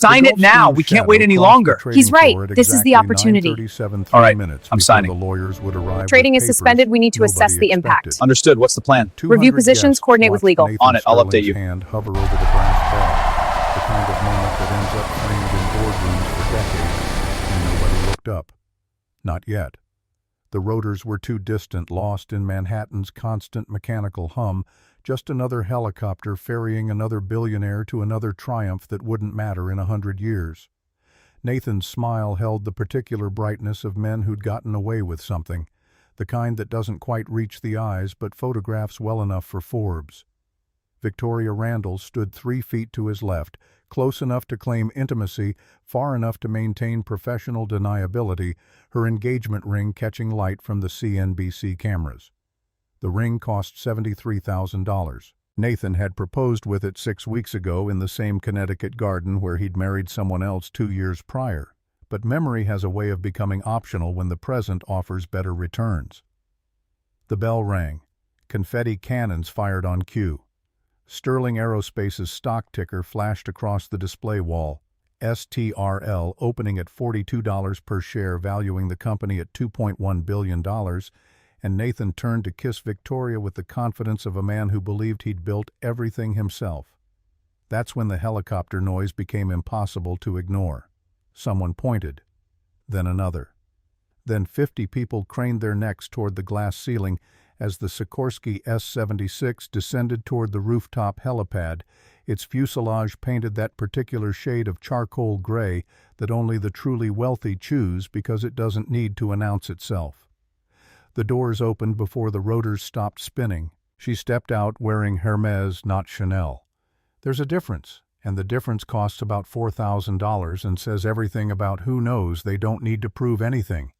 Sign it now. We can't wait any longer. He's right. This is the opportunity. All right, I'm signing. The lawyers would arrive Trading with is papers suspended. We need to assess nobody the impact. expected. Understood. What's the plan? Review 200 positions, guests coordinate with watched legal. Nathan On it, I'll Sterling's update you. hand hover over the brass bell, the kind of moment that ends up framed in boardrooms for decades, and nobody looked up. Not yet. The rotors were too distant, lost in Manhattan's constant mechanical hum, just another helicopter ferrying another billionaire to another triumph that wouldn't matter in 100 years. Nathan's smile held the particular brightness of men who'd gotten away with something, the kind that doesn't quite reach the eyes but photographs well enough for Forbes. Victoria Randall stood 3 feet to his left, close enough to claim intimacy, far enough to maintain professional deniability, her engagement ring catching light from the CNBC cameras. The ring cost $73,000. Nathan had proposed with it 6 weeks ago in the same Connecticut garden where he'd married someone else 2 years prior. But memory has a way of becoming optional when the present offers better returns. The bell rang. Confetti cannons fired on cue. Sterling Aerospace's stock ticker flashed across the display wall. STRL opening at $42 per share, valuing the company at $2.1 billion, and Nathan turned to kiss Victoria with the confidence of a man who believed he'd built everything himself. That's when the helicopter noise became impossible to ignore. Someone pointed. Then another. Then 50 people craned their necks toward the glass ceiling as the Sikorsky S-76 descended toward the rooftop helipad, its fuselage painted that particular shade of charcoal gray that only the truly wealthy choose because it doesn't need to announce itself. The doors opened before the rotors stopped spinning. She stepped out wearing Hermes, not Chanel. There's a difference, and the difference costs about $4,000 and says everything about who knows they don't need to prove anything.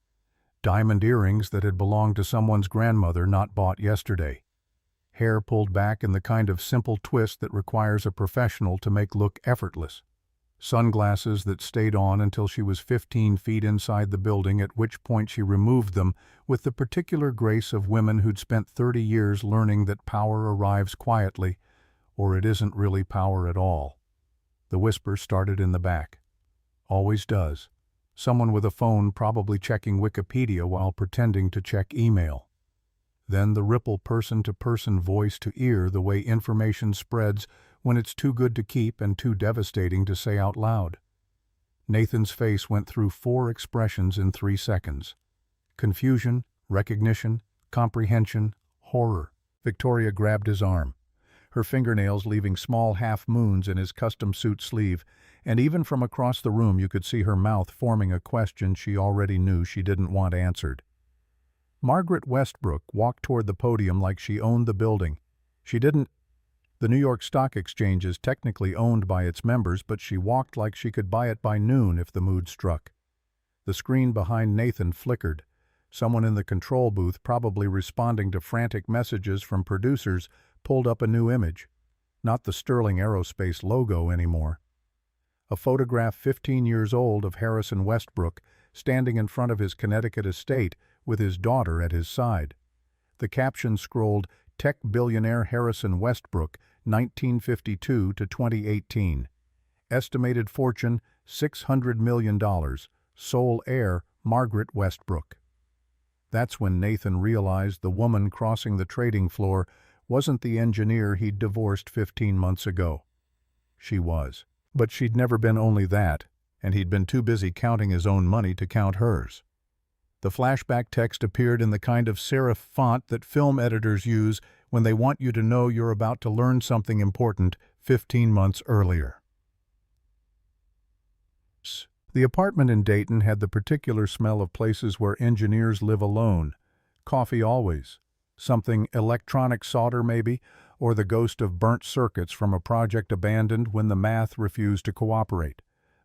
Diamond earrings that had belonged to someone's grandmother not bought yesterday. Hair pulled back in the kind of simple twist that requires a professional to make look effortless. Sunglasses that stayed on until she was 15 feet inside the building, at which point she removed them with the particular grace of women who'd spent 30 years learning that power arrives quietly, or it isn't really power at all. The whisper started in the back. Always does. Someone with a phone probably checking Wikipedia while pretending to check email. Then the ripple person-to-person, voice-to-ear, the way information spreads when it's too good to keep and too devastating to say out loud. Nathan's face went through 4 expressions in 3 seconds. Confusion, recognition, comprehension, horror. Victoria grabbed his arm, her fingernails leaving small half-moons in his custom suit sleeve, and even from across the room you could see her mouth forming a question she already knew she didn't want answered. Margaret Westbrook walked toward the podium like she owned the building. She didn't. The New York Stock Exchange is technically owned by its members, but she walked like she could buy it by noon if the mood struck. The screen behind Nathan flickered. Someone in the control booth, probably responding to frantic messages from producers, pulled up a new image. Not the Sterling Aerospace logo anymore. A photograph 15 years old of Harrison Westbrook standing in front of his Connecticut estate with his daughter at his side. The caption scrolled, "Tech billionaire Harrison Westbrook, 1952 to 2018. Estimated fortune, $600 million. Sole heir, Margaret Westbrook." That's when Nathan realized the woman crossing the trading floor wasn't the engineer he'd divorced 15 months ago. She was. But she'd never been only that, and he'd been too busy counting his own money to count hers. The flashback text appeared in the kind of serif font that film editors use when they want you to know you're about to learn something important 15 months earlier. The apartment in Dayton had the particular smell of places where engineers live alone. Coffee always. Something electronic solder maybe, or the ghost of burnt circuits from a project abandoned when the math refused to cooperate.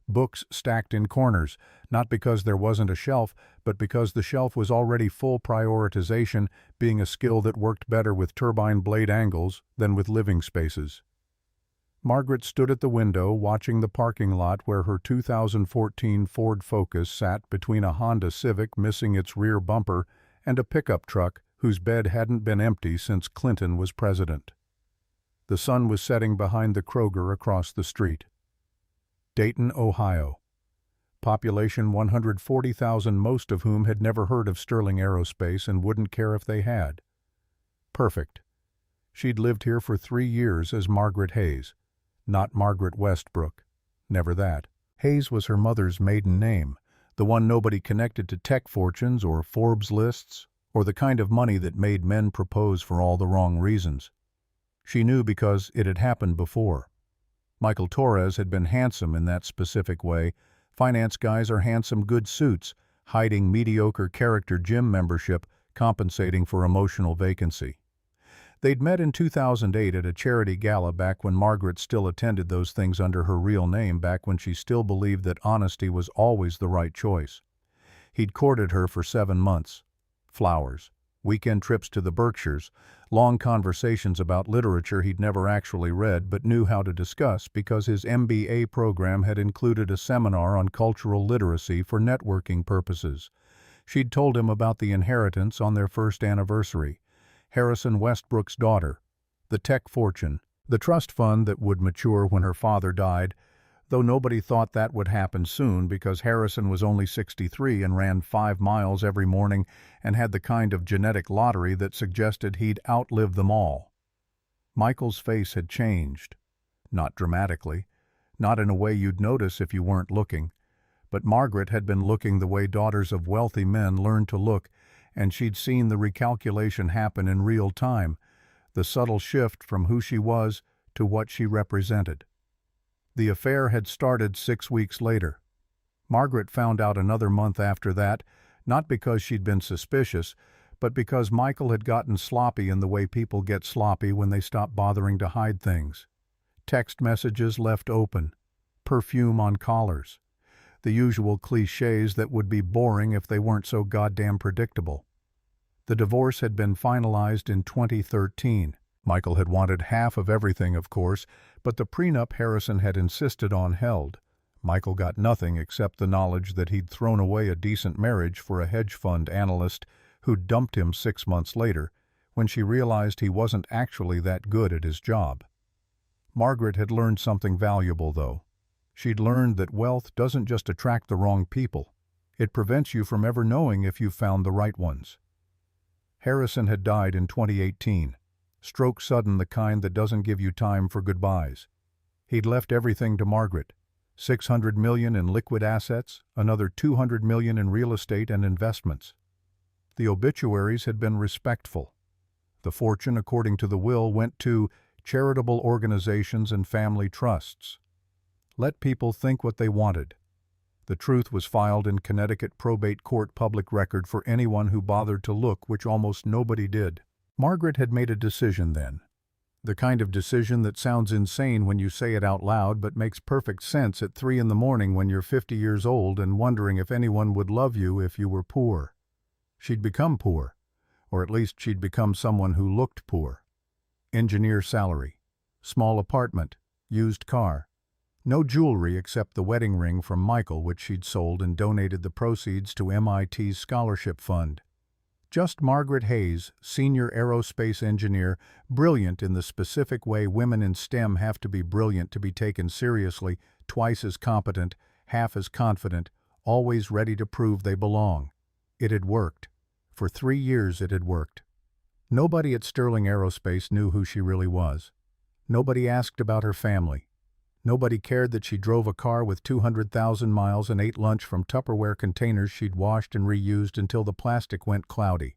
Books stacked in corners, not because there wasn't a shelf, but because the shelf was already full. Prioritization being a skill that worked better with turbine blade angles than with living spaces. Margaret stood at the window watching the parking lot where her 2014 Ford Focus sat between a Honda Civic missing its rear bumper and a pickup truck whose bed hadn't been empty since Clinton was president. The sun was setting behind the Kroger across the street. Dayton, Ohio. Population 140,000, most of whom had never heard of Sterling Aerospace and wouldn't care if they had. Perfect. She'd lived here for 3 years as Margaret Hayes, not Margaret Westbrook. Never that. Hayes was her mother's maiden name, the one nobody connected to tech fortunes or Forbes lists, or the kind of money that made men propose for all the wrong reasons. She knew because it had happened before. Michael Torres had been handsome in that specific way. Finance guys are handsome good suits, hiding mediocre character gym membership, compensating for emotional vacancy. They'd met in 2008 at a charity gala back when Margaret still attended those things under her real name, back when she still believed that honesty was always the right choice. He'd courted her for 7 months. Flowers, weekend trips to the Berkshires, long conversations about literature he'd never actually read but knew how to discuss because his MBA program had included a seminar on cultural literacy for networking purposes. She'd told him about the inheritance on their first anniversary. Harrison Westbrook's daughter, the tech fortune, the trust fund that would mature when her father died, though nobody thought that would happen soon because Harrison was only 63 and ran 5 miles every morning and had the kind of genetic lottery that suggested he'd outlive them all. Michael's face had changed. Not dramatically, not in a way you'd notice if you weren't looking, but Margaret had been looking the way daughters of wealthy men learn to look, and she'd seen the recalculation happen in real time, the subtle shift from who she was to what she represented. The affair had started 6 weeks later. Margaret found out another month after that, not because she'd been suspicious, but because Michael had gotten sloppy in the way people get sloppy when they stop bothering to hide things. Text messages left open, perfume on collars, the usual cliches that would be boring if they weren't so goddamn predictable. The divorce had been finalized in 2013. Michael had wanted half of everything, of course, but the prenup Harrison had insisted on held. Michael got nothing except the knowledge that he'd thrown away a decent marriage for a hedge fund analyst who dumped him 6 months later when she realized he wasn't actually that good at his job. Margaret had learned something valuable, though. She'd learned that wealth doesn't just attract the wrong people. It prevents you from ever knowing if you've found the right ones. Harrison had died in 2018. Stroke sudden, the kind that doesn't give you time for goodbyes. He'd left everything to Margaret. $600 million in liquid assets, another $200 million in real estate and investments. The obituaries had been respectful. The fortune, according to the will, went to charitable organizations and family trusts. Let people think what they wanted. The truth was filed in Connecticut probate court public record for anyone who bothered to look, which almost nobody did. Margaret had made a decision then. The kind of decision that sounds insane when you say it out loud but makes perfect sense at 3 in the morning when you're 50 years old and wondering if anyone would love you if you were poor. She'd become poor, or at least she'd become someone who looked poor. Engineer salary, small apartment, used car. No jewelry except the wedding ring from Michael, which she'd sold and donated the proceeds to MIT's scholarship fund. Just Margaret Hayes, senior aerospace engineer, brilliant in the specific way women in STEM have to be brilliant to be taken seriously, twice as competent, half as confident, always ready to prove they belong. It had worked. For 3 years it had worked. Nobody at Sterling Aerospace knew who she really was. Nobody asked about her family. Nobody cared that she drove a car with 200,000 miles and ate lunch from Tupperware containers she'd washed and reused until the plastic went cloudy.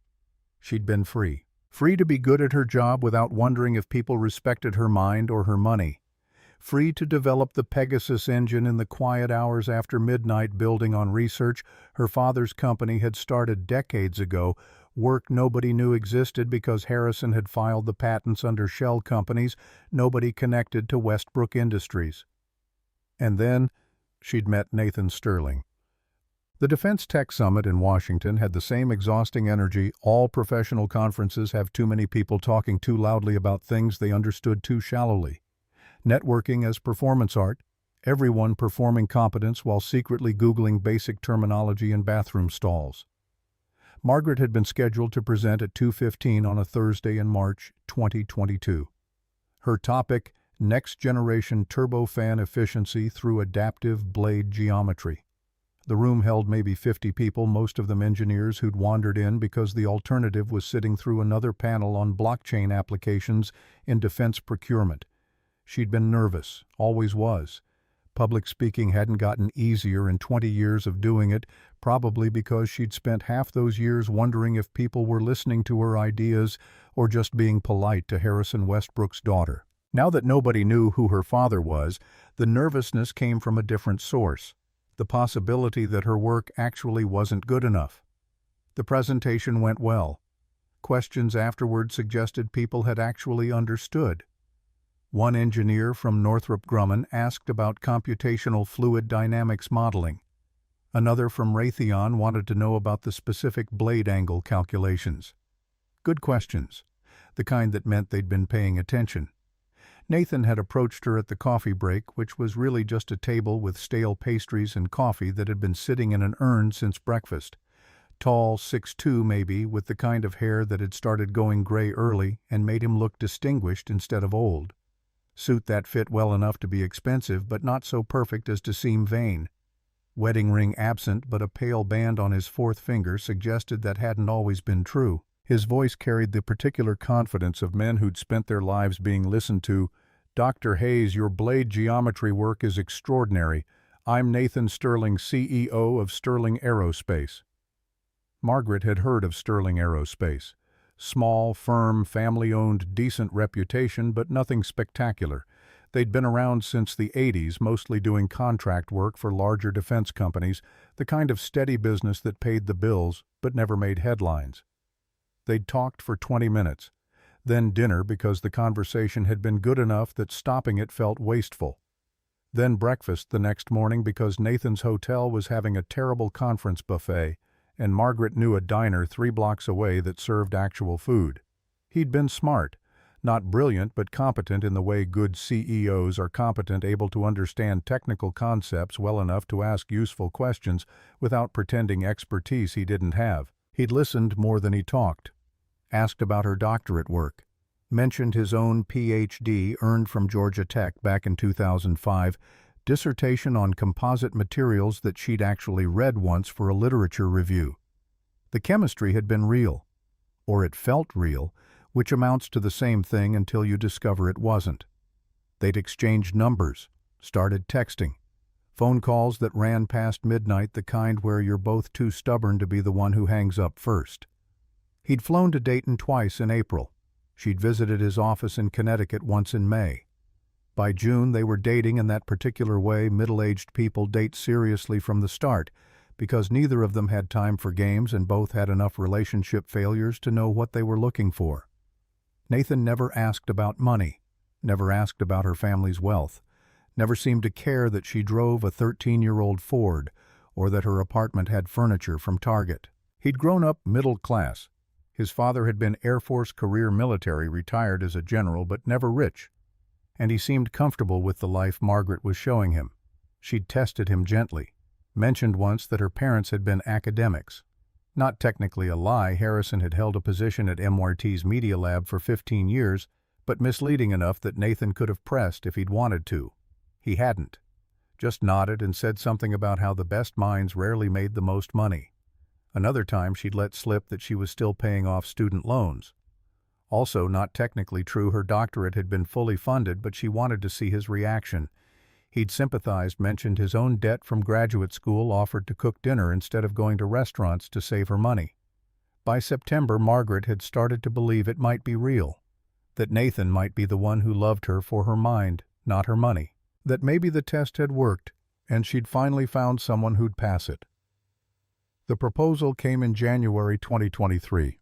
She'd been free. Free to be good at her job without wondering if people respected her mind or her money. Free to develop the Pegasus engine in the quiet hours after midnight, building on research her father's company had started decades ago, work nobody knew existed because Harrison had filed the patents under shell companies, nobody connected to Westbrook Industries. And then she'd met Nathan Sterling. The Defense Tech Summit in Washington had the same exhausting energy all professional conferences have: too many people talking too loudly about things they understood too shallowly. Networking as performance art, everyone performing competence while secretly Googling basic terminology in bathroom stalls. Margaret had been scheduled to present at 2:15 on a Thursday in March 2022. Her topic, next-generation turbofan efficiency through adaptive blade geometry. The room held maybe 50 people, most of them engineers who'd wandered in because the alternative was sitting through another panel on blockchain applications in defense procurement. She'd been nervous, always was. Public speaking hadn't gotten easier in 20 years of doing it, probably because she'd spent half those years wondering if people were listening to her ideas or just being polite to Harrison Westbrook's daughter. Now that nobody knew who her father was, the nervousness came from a different source. The possibility that her work actually wasn't good enough. The presentation went well. Questions afterward suggested people had actually understood. One engineer from Northrop Grumman asked about computational fluid dynamics modeling. Another from Raytheon wanted to know about the specific blade angle calculations. Good questions, the kind that meant they'd been paying attention. Nathan had approached her at the coffee break, which was really just a table with stale pastries and coffee that had been sitting in an urn since breakfast. Tall, 6'2" maybe, with the kind of hair that had started going gray early and made him look distinguished instead of old. Suit that fit well enough to be expensive, but not so perfect as to seem vain. Wedding ring absent, but a pale band on his fourth finger suggested that hadn't always been true. His voice carried the particular confidence of men who'd spent their lives being listened to. "Dr. Hayes, your blade geometry work is extraordinary. I'm Nathan Sterling, CEO of Sterling Aerospace." Margaret had heard of Sterling Aerospace. Small, firm, family-owned, decent reputation, but nothing spectacular. They'd been around since the 80s, mostly doing contract work for larger defense companies, the kind of steady business that paid the bills, but never made headlines. They'd talked for 20 minutes. Then dinner because the conversation had been good enough that stopping it felt wasteful. Then breakfast the next morning because Nathan's hotel was having a terrible conference buffet, and Margaret knew a diner 3 blocks away that served actual food. He'd been smart, not brilliant but competent in the way good CEOs are competent, able to understand technical concepts well enough to ask useful questions without pretending expertise he didn't have. He'd listened more than he talked. Asked about her doctorate work, mentioned his own Ph.D. earned from Georgia Tech back in 2005, dissertation on composite materials that she'd actually read once for a literature review. The chemistry had been real, or it felt real, which amounts to the same thing until you discover it wasn't. They'd exchanged numbers, started texting, phone calls that ran past midnight, the kind where you're both too stubborn to be the one who hangs up first. He'd flown to Dayton twice in April. She'd visited his office in Connecticut once in May. By June, they were dating in that particular way middle-aged people date seriously from the start, because neither of them had time for games and both had enough relationship failures to know what they were looking for. Nathan never asked about money, never asked about her family's wealth, never seemed to care that she drove a 13-year-old Ford or that her apartment had furniture from Target. He'd grown up middle class. His father had been Air Force career military, retired as a general, but never rich. And he seemed comfortable with the life Margaret was showing him. She'd tested him gently, mentioned once that her parents had been academics. Not technically a lie, Harrison had held a position at MRT's Media Lab for 15 years, but misleading enough that Nathan could have pressed if he'd wanted to. He hadn't. Just nodded and said something about how the best minds rarely made the most money. Another time she'd let slip that she was still paying off student loans. Also, not technically true, her doctorate had been fully funded, but she wanted to see his reaction. He'd sympathized, mentioned his own debt from graduate school, offered to cook dinner instead of going to restaurants to save her money. By September, Margaret had started to believe it might be real, that Nathan might be the one who loved her for her mind, not her money, that maybe the test had worked, and she'd finally found someone who'd pass it. The proposal came in January 2023.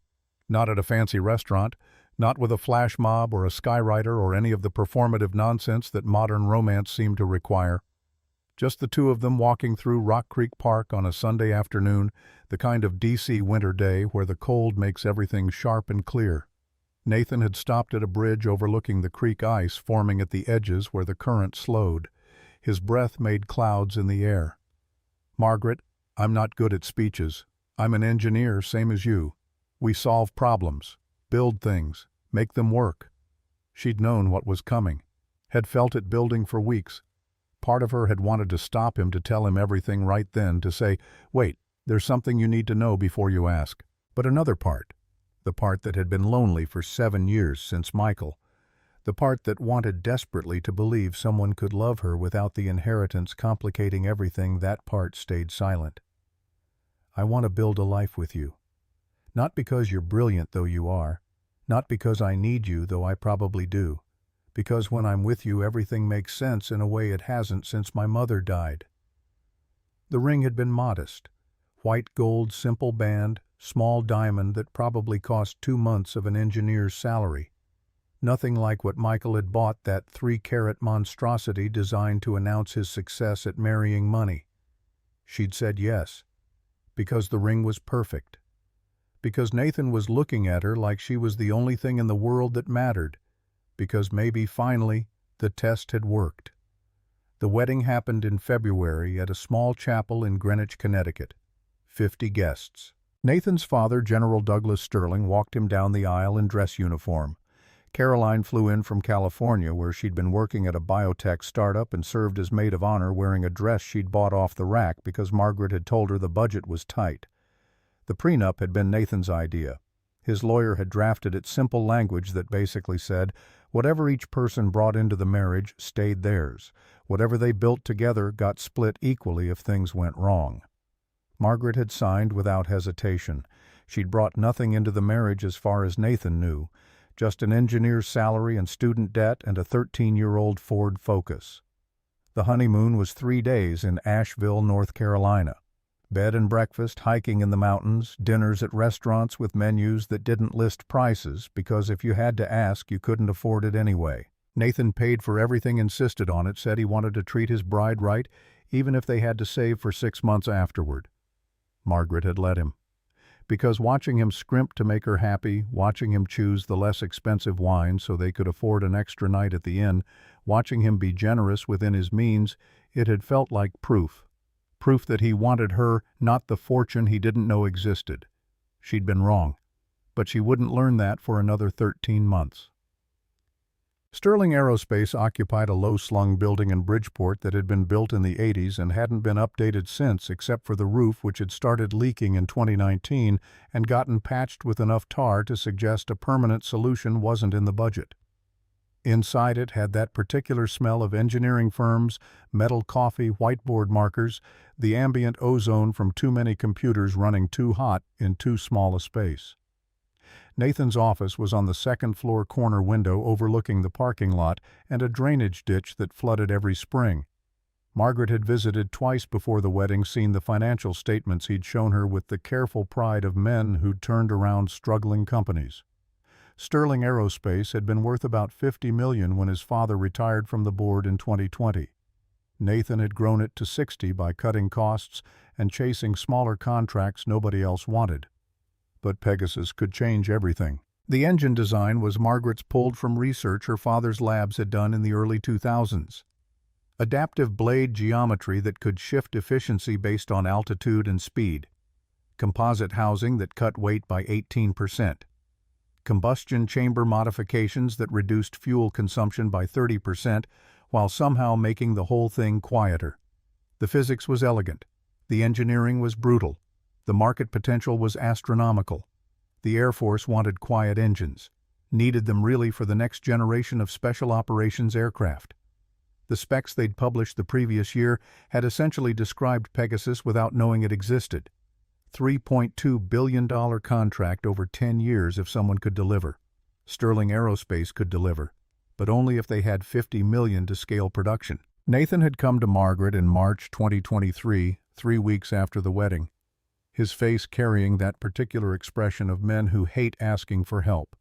Not at a fancy restaurant, not with a flash mob or a skywriter or any of the performative nonsense that modern romance seemed to require. Just the two of them walking through Rock Creek Park on a Sunday afternoon, the kind of DC winter day where the cold makes everything sharp and clear. Nathan had stopped at a bridge overlooking the creek ice forming at the edges where the current slowed. His breath made clouds in the air. "Margaret, I'm not good at speeches. I'm an engineer, same as you. We solve problems, build things, make them work." She'd known what was coming. had felt it building for weeks. Part of her had wanted to stop him, to tell him everything right then, to say, "Wait, there's something you need to know before you ask." But another part, the part that had been lonely for 7 years since Michael, the part that wanted desperately to believe someone could love her without the inheritance complicating everything, that part stayed silent. "I want to build a life with you. Not because you're brilliant, though you are. Not because I need you, though I probably do. Because when I'm with you, everything makes sense in a way it hasn't since my mother died." The ring had been modest. White gold simple band, small diamond that probably cost 2 months of an engineer's salary. Nothing like what Michael had bought, that 3-carat monstrosity designed to announce his success at marrying money. She'd said yes, because the ring was perfect. Because Nathan was looking at her like she was the only thing in the world that mattered. Because maybe, finally, the test had worked. The wedding happened in February at a small chapel in Greenwich, Connecticut. 50 guests. Nathan's father, General Douglas Sterling, walked him down the aisle in dress uniform. Caroline flew in from California, where she'd been working at a biotech startup, and served as maid of honor, wearing a dress she'd bought off the rack because Margaret had told her the budget was tight. The prenup had been Nathan's idea. His lawyer had drafted it simple language that basically said, whatever each person brought into the marriage stayed theirs. Whatever they built together got split equally if things went wrong. Margaret had signed without hesitation. She'd brought nothing into the marriage as far as Nathan knew, just an engineer's salary and student debt and a 13-year-old Ford Focus. The honeymoon was 3 days in Asheville, North Carolina. Bed and breakfast, hiking in the mountains, dinners at restaurants with menus that didn't list prices because if you had to ask, you couldn't afford it anyway. Nathan paid for everything, insisted on it, said he wanted to treat his bride right, even if they had to save for 6 months afterward. Margaret had let him. Because watching him scrimp to make her happy, watching him choose the less expensive wine so they could afford an extra night at the inn, watching him be generous within his means, it had felt like proof. Proof that he wanted her, not the fortune he didn't know existed. She'd been wrong, but she wouldn't learn that for another 13 months. Sterling Aerospace occupied a low-slung building in Bridgeport that had been built in the 80s and hadn't been updated since, except for the roof, which had started leaking in 2019 and gotten patched with enough tar to suggest a permanent solution wasn't in the budget. Inside it had that particular smell of engineering firms, metal coffee, whiteboard markers, the ambient ozone from too many computers running too hot in too small a space. Nathan's office was on the second-floor corner window overlooking the parking lot and a drainage ditch that flooded every spring. Margaret had visited twice before the wedding, seen the financial statements he'd shown her with the careful pride of men who'd turned around struggling companies. Sterling Aerospace had been worth about $50 million when his father retired from the board in 2020. Nathan had grown it to $60 by cutting costs and chasing smaller contracts nobody else wanted. But Pegasus could change everything. The engine design was Margaret's, pulled from research her father's labs had done in the early 2000s. Adaptive blade geometry that could shift efficiency based on altitude and speed. Composite housing that cut weight by 18%. Combustion chamber modifications that reduced fuel consumption by 30%, while somehow making the whole thing quieter. The physics was elegant. The engineering was brutal. The market potential was astronomical. The Air Force wanted quiet engines, needed them really for the next generation of special operations aircraft. The specs they'd published the previous year had essentially described Pegasus without knowing it existed. $3.2 billion contract over 10 years if someone could deliver. Sterling Aerospace could deliver, but only if they had $50 million to scale production. Nathan had come to Margaret in March 2023, 3 weeks after the wedding. His face carrying that particular expression of men who hate asking for help.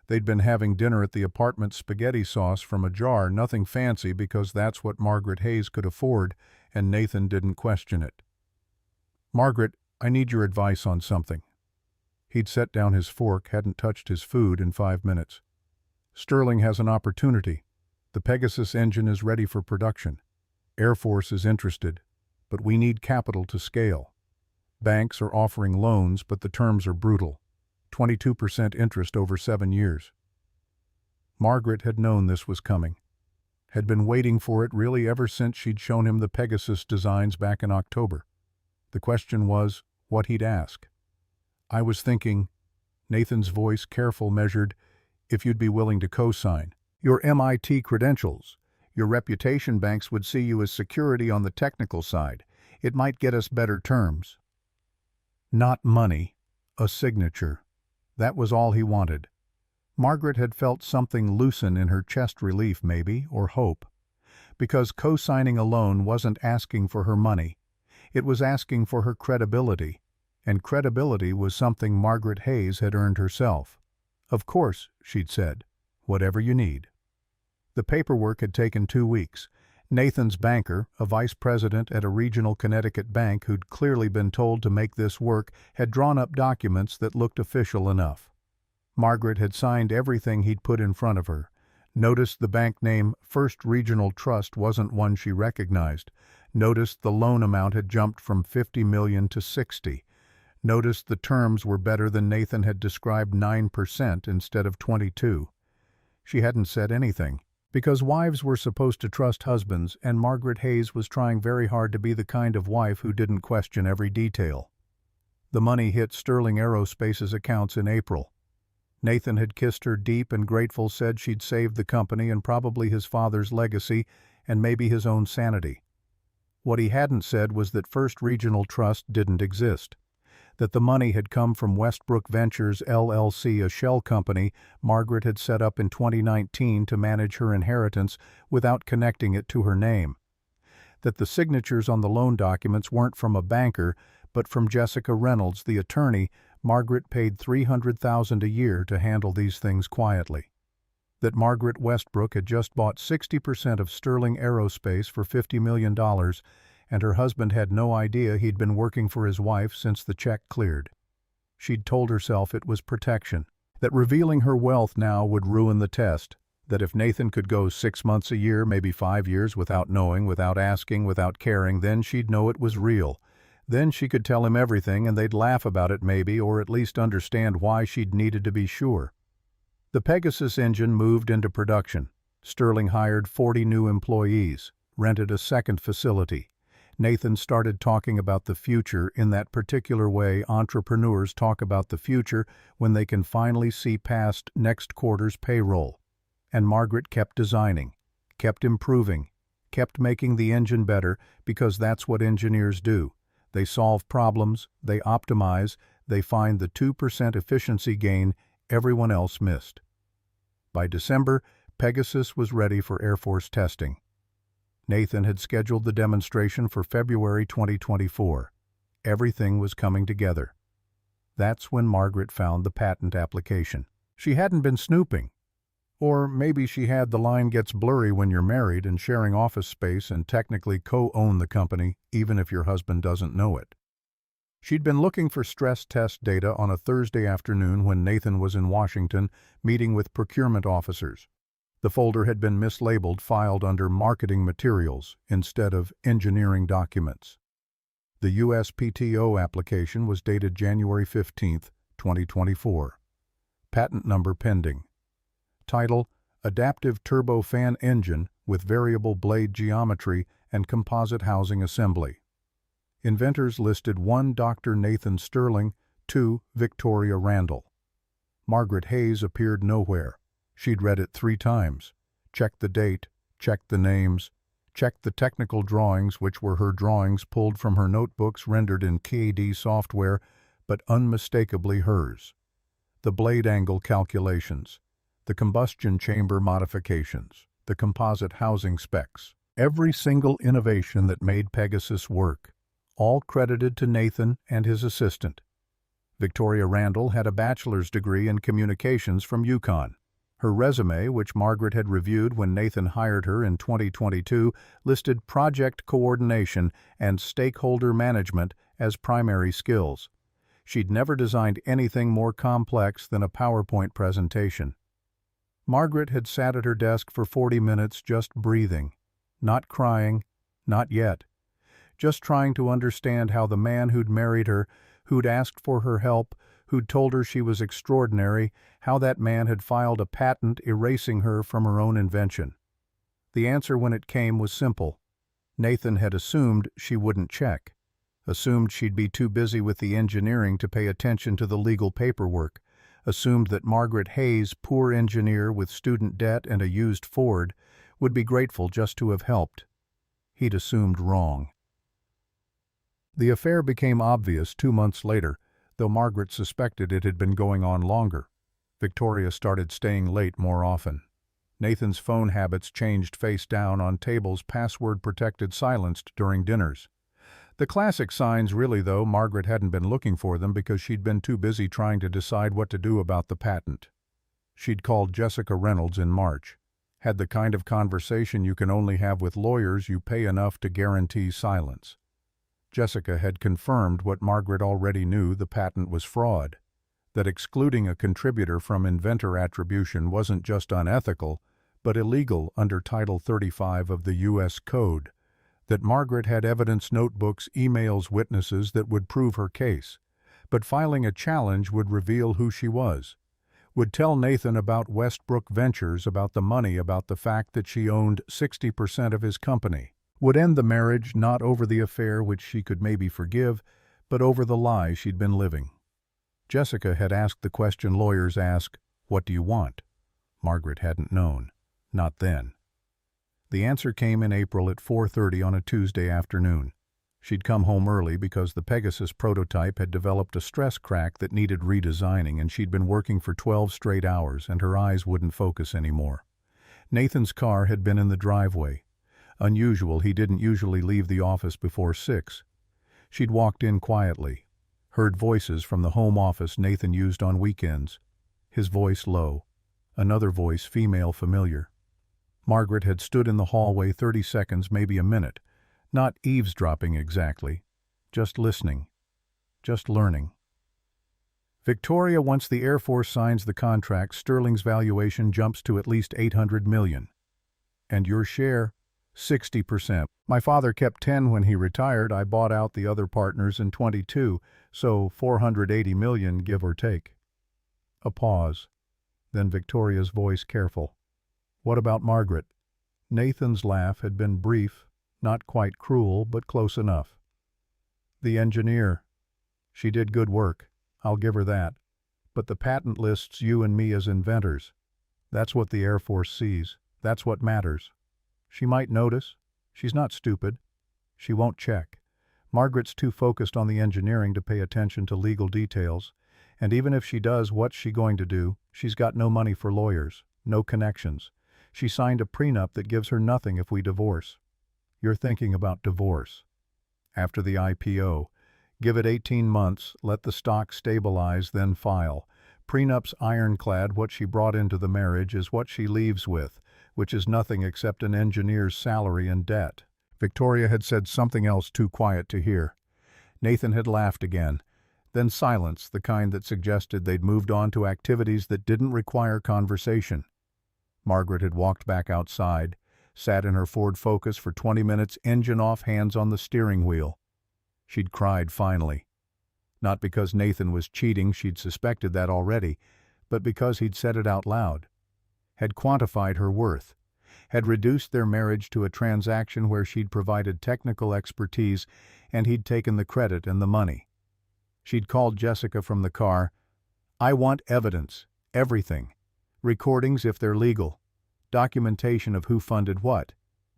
They'd been having dinner at the apartment, spaghetti sauce from a jar, nothing fancy because that's what Margaret Hayes could afford, and Nathan didn't question it. "Margaret, I need your advice on something." He'd set down his fork, hadn't touched his food in 5 minutes. "Sterling has an opportunity. The Pegasus engine is ready for production. Air Force is interested, but we need capital to scale. Banks are offering loans, but the terms are brutal. 22% interest over 7 years. Margaret had known this was coming. Had been waiting for it really ever since she'd shown him the Pegasus designs back in October. The question was what he'd ask. "I was thinking," Nathan's voice careful, measured, "if you'd be willing to co-sign. Your MIT credentials. Your reputation banks would see you as security on the technical side. It might get us better terms." Not money, a signature. That was all he wanted. Margaret had felt something loosen in her chest, relief maybe, or hope. Because co-signing alone wasn't asking for her money. It was asking for her credibility. And credibility was something Margaret Hayes had earned herself. "Of course," she'd said, "whatever you need." The paperwork had taken 2 weeks. Nathan's banker, a vice president at a regional Connecticut bank who'd clearly been told to make this work, had drawn up documents that looked official enough. Margaret had signed everything he'd put in front of her. Noticed the bank name First Regional Trust wasn't one she recognized. Noticed the loan amount had jumped from $50 million to $60. Noticed the terms were better than Nathan had described, 9% instead of 22%. She hadn't said anything, because wives were supposed to trust husbands, and Margaret Hayes was trying very hard to be the kind of wife who didn't question every detail. The money hit Sterling Aerospace's accounts in April. Nathan had kissed her deep and grateful, said she'd saved the company and probably his father's legacy and maybe his own sanity. What he hadn't said was that First Regional Trust didn't exist, that the money had come from Westbrook Ventures LLC, a shell company Margaret had set up in 2019 to manage her inheritance without connecting it to her name, that the signatures on the loan documents weren't from a banker but from Jessica Reynolds, the attorney Margaret paid $300,000 a year to handle these things quietly, that Margaret Westbrook had just bought 60% of Sterling Aerospace for $50 million, and her husband had no idea he'd been working for his wife since the check cleared. She'd told herself it was protection, that revealing her wealth now would ruin the test, that if Nathan could go 6 months a year, maybe 5 years, without knowing, without asking, without caring, then she'd know it was real. Then she could tell him everything and they'd laugh about it maybe, or at least understand why she'd needed to be sure. The Pegasus engine moved into production. Sterling hired 40 new employees, rented a second facility. Nathan started talking about the future in that particular way entrepreneurs talk about the future when they can finally see past next quarter's payroll. And Margaret kept designing, kept improving, kept making the engine better, because that's what engineers do. They solve problems, they optimize, they find the 2% efficiency gain everyone else missed. By December, Pegasus was ready for Air Force testing. Nathan had scheduled the demonstration for February 2024. Everything was coming together. That's when Margaret found the patent application. She hadn't been snooping. Or maybe she had. The line gets blurry when you're married and sharing office space and technically co-own the company, even if your husband doesn't know it. She'd been looking for stress test data on a Thursday afternoon when Nathan was in Washington meeting with procurement officers. The folder had been mislabeled, filed under marketing materials instead of engineering documents. The USPTO application was dated January 15, 2024. Patent number pending. Title: Adaptive Turbofan Engine with Variable Blade Geometry and Composite Housing Assembly. Inventors listed: 1. Dr. Nathan Sterling, 2. Victoria Randall. Margaret Hayes appeared nowhere. She'd read it 3 times, checked the date, checked the names, checked the technical drawings, which were her drawings pulled from her notebooks rendered in CAD software, but unmistakably hers. The blade angle calculations, the combustion chamber modifications, the composite housing specs, every single innovation that made Pegasus work, all credited to Nathan and his assistant. Victoria Randall had a bachelor's degree in communications from UConn. Her resume, which Margaret had reviewed when Nathan hired her in 2022, listed project coordination and stakeholder management as primary skills. She'd never designed anything more complex than a PowerPoint presentation. Margaret had sat at her desk for 40 minutes just breathing, not crying, not yet, just trying to understand how the man who'd married her, who'd asked for her help, who'd told her she was extraordinary, how that man had filed a patent erasing her from her own invention. The answer when it came was simple. Nathan had assumed she wouldn't check, assumed she'd be too busy with the engineering to pay attention to the legal paperwork, assumed that Margaret Hayes, poor engineer with student debt and a used Ford, would be grateful just to have helped. He'd assumed wrong. The affair became obvious 2 months later, though Margaret suspected it had been going on longer. Victoria started staying late more often. Nathan's phone habits changed face down on tables password-protected silenced during dinners. The classic signs really, though, Margaret hadn't been looking for them because she'd been too busy trying to decide what to do about the patent. She'd called Jessica Reynolds in March, had the kind of conversation you can only have with lawyers you pay enough to guarantee silence. Jessica had confirmed what Margaret already knew: the patent was fraud, that excluding a contributor from inventor attribution wasn't just unethical, but illegal under Title 35 of the U.S. Code, that Margaret had evidence notebooks, emails, witnesses that would prove her case, but filing a challenge would reveal who she was, would tell Nathan about Westbrook Ventures, about the money, about the fact that she owned 60% of his company, would end the marriage not over the affair, which she could maybe forgive, but over the lie she'd been living. Jessica had asked the question lawyers ask, "What do you want?" Margaret hadn't known. Not then. The answer came in April at 4:30 on a Tuesday afternoon. She'd come home early because the Pegasus prototype had developed a stress crack that needed redesigning, and she'd been working for 12 straight hours and her eyes wouldn't focus anymore. Nathan's car had been in the driveway. Unusual, he didn't usually leave the office before 6. She'd walked in quietly, heard voices from the home office Nathan used on weekends, his voice low, another voice female familiar. Margaret had stood in the hallway 30 seconds, maybe a minute, not eavesdropping exactly, just listening, just learning. Victoria, once the Air Force signs the contract, Sterling's valuation jumps to at least $800 million. And your share? 60%. My father kept 10 when he retired. I bought out the other partners in 22, so $480 million, give or take. A pause. Then Victoria's voice careful. What about Margaret? Nathan's laugh had been brief, not quite cruel, but close enough. The engineer. She did good work. I'll give her that. But the patent lists you and me as inventors. That's what the Air Force sees. That's what matters. She might notice. She's not stupid. She won't check. Margaret's too focused on the engineering to pay attention to legal details. And even if she does, what's she going to do? She's got no money for lawyers, no connections. She signed a prenup that gives her nothing if we divorce. You're thinking about divorce. After the IPO, give it 18 months, let the stock stabilize, then file. Prenup's ironclad. What she brought into the marriage is what she leaves with, which is nothing except an engineer's salary and debt. Victoria had said something else too quiet to hear. Nathan had laughed again. Then silence, the kind that suggested they'd moved on to activities that didn't require conversation. Margaret had walked back outside, sat in her Ford Focus for 20 minutes, engine off, hands on the steering wheel. She'd cried finally. Not because Nathan was cheating, she'd suspected that already, but because he'd said it out loud. Had quantified her worth, had reduced their marriage to a transaction where she'd provided technical expertise and he'd taken the credit and the money. She'd called Jessica from the car. I want evidence, everything. Recordings if they're legal, documentation of who funded what,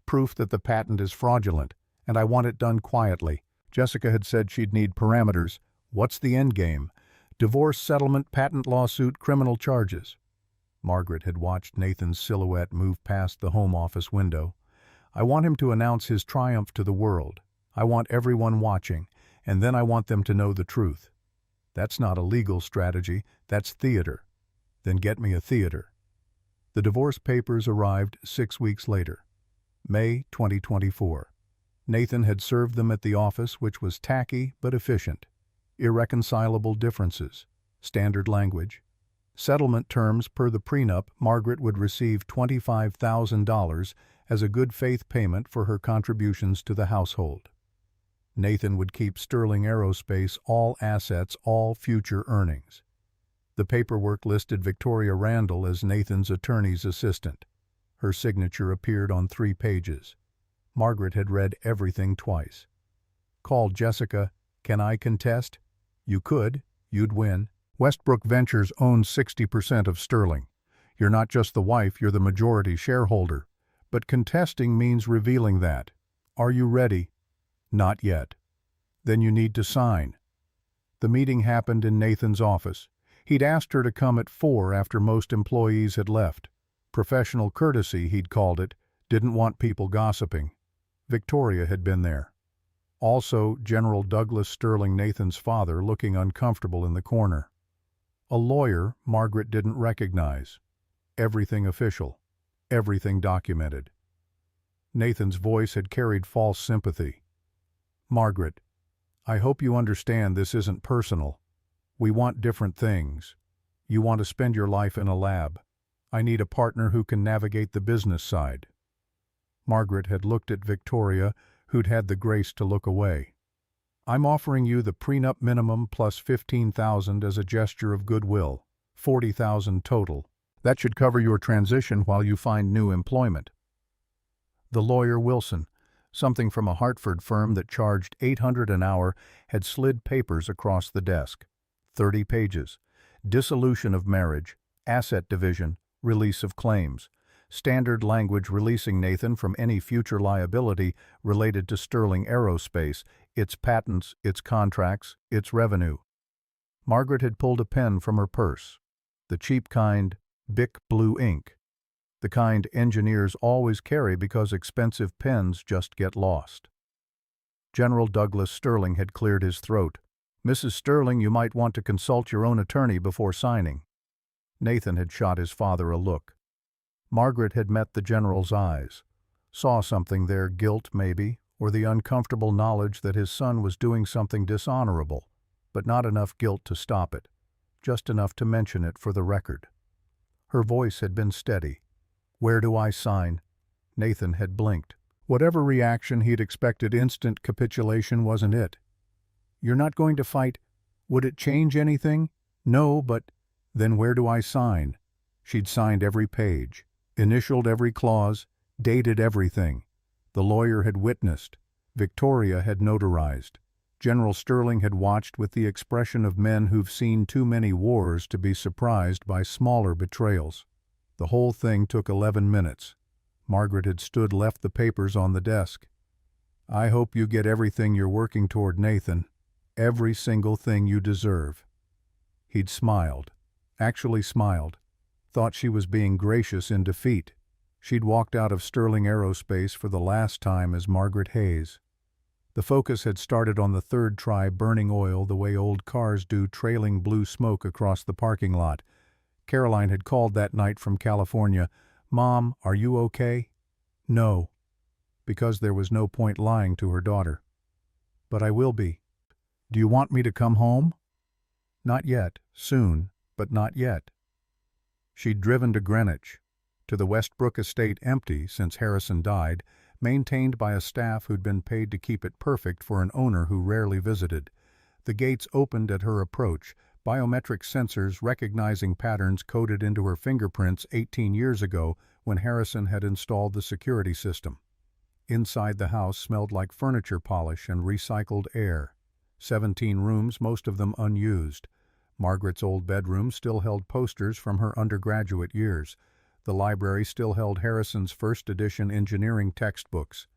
proof that the patent is fraudulent, and I want it done quietly. Jessica had said she'd need parameters. What's the end game? Divorce, settlement, patent lawsuit, criminal charges. Margaret had watched Nathan's silhouette move past the home office window. I want him to announce his triumph to the world. I want everyone watching, and then I want them to know the truth. That's not a legal strategy, that's theater. Then get me a theater. The divorce papers arrived 6 weeks later, May 2024. Nathan had served them at the office, which was tacky but efficient. Irreconcilable differences, standard language. Settlement terms per the prenup: Margaret would receive $25,000 as a good faith payment for her contributions to the household. Nathan would keep Sterling Aerospace, all assets, all future earnings. The paperwork listed Victoria Randall as Nathan's attorney's assistant. Her signature appeared on 3 pages. Margaret had read everything twice. "Call Jessica. Can I contest?" "You could. You'd win. Westbrook Ventures owns 60% of Sterling. You're not just the wife, you're the majority shareholder. But contesting means revealing that. Are you ready?" "Not yet." "Then you need to sign." The meeting happened in Nathan's office. He'd asked her to come at 4 after most employees had left. Professional courtesy, he'd called it, didn't want people gossiping. Victoria had been there. Also, General Douglas Sterling, Nathan's father, looking uncomfortable in the corner. A lawyer Margaret didn't recognize. Everything official. Everything documented. Nathan's voice had carried false sympathy. "Margaret, I hope you understand this isn't personal. We want different things. You want to spend your life in a lab. I need a partner who can navigate the business side." Margaret had looked at Victoria, who'd had the grace to look away. "I'm offering you the prenup minimum plus $15,000 as a gesture of goodwill. $40,000 total. That should cover your transition while you find new employment." The lawyer Wilson, something from a Hartford firm that charged $800 an hour, had slid papers across the desk. 30 pages. Dissolution of marriage, asset division, release of claims. Standard language releasing Nathan from any future liability related to Sterling Aerospace, its patents, its contracts, its revenue. Margaret had pulled a pen from her purse. The cheap kind, Bic blue ink. The kind engineers always carry because expensive pens just get lost. General Douglas Sterling had cleared his throat. "Mrs. Sterling, you might want to consult your own attorney before signing." Nathan had shot his father a look. Margaret had met the general's eyes. Saw something there, guilt maybe, or the uncomfortable knowledge that his son was doing something dishonorable, but not enough guilt to stop it, just enough to mention it for the record. Her voice had been steady. "Where do I sign?" Nathan had blinked. Whatever reaction he'd expected, instant capitulation wasn't it. "You're not going to fight? Would it change anything?" "No, but—" "Then where do I sign?" She'd signed every page, initialed every clause, dated everything. The lawyer had witnessed. Victoria had notarized. General Sterling had watched with the expression of men who've seen too many wars to be surprised by smaller betrayals. The whole thing took 11 minutes. Margaret had left the papers on the desk. "I hope you get everything you're working toward, Nathan. Every single thing you deserve." He'd smiled. Actually smiled. Thought she was being gracious in defeat. She'd walked out of Sterling Aerospace for the last time as Margaret Hayes. The focus had started on the third try, burning oil the way old cars do, trailing blue smoke across the parking lot. Caroline had called that night from California. "Mom, are you okay?" "No," because there was no point lying to her daughter. "But I will be." "Do you want me to come home?" "Not yet. Soon, but not yet." She'd driven to Greenwich, to the Westbrook estate, empty since Harrison died, maintained by a staff who'd been paid to keep it perfect for an owner who rarely visited. The gates opened at her approach, biometric sensors recognizing patterns coded into her fingerprints 18 years ago when Harrison had installed the security system. Inside the house smelled like furniture polish and recycled air. 17 rooms, most of them unused. Margaret's old bedroom still held posters from her undergraduate years. The library still held Harrison's first edition engineering textbooks.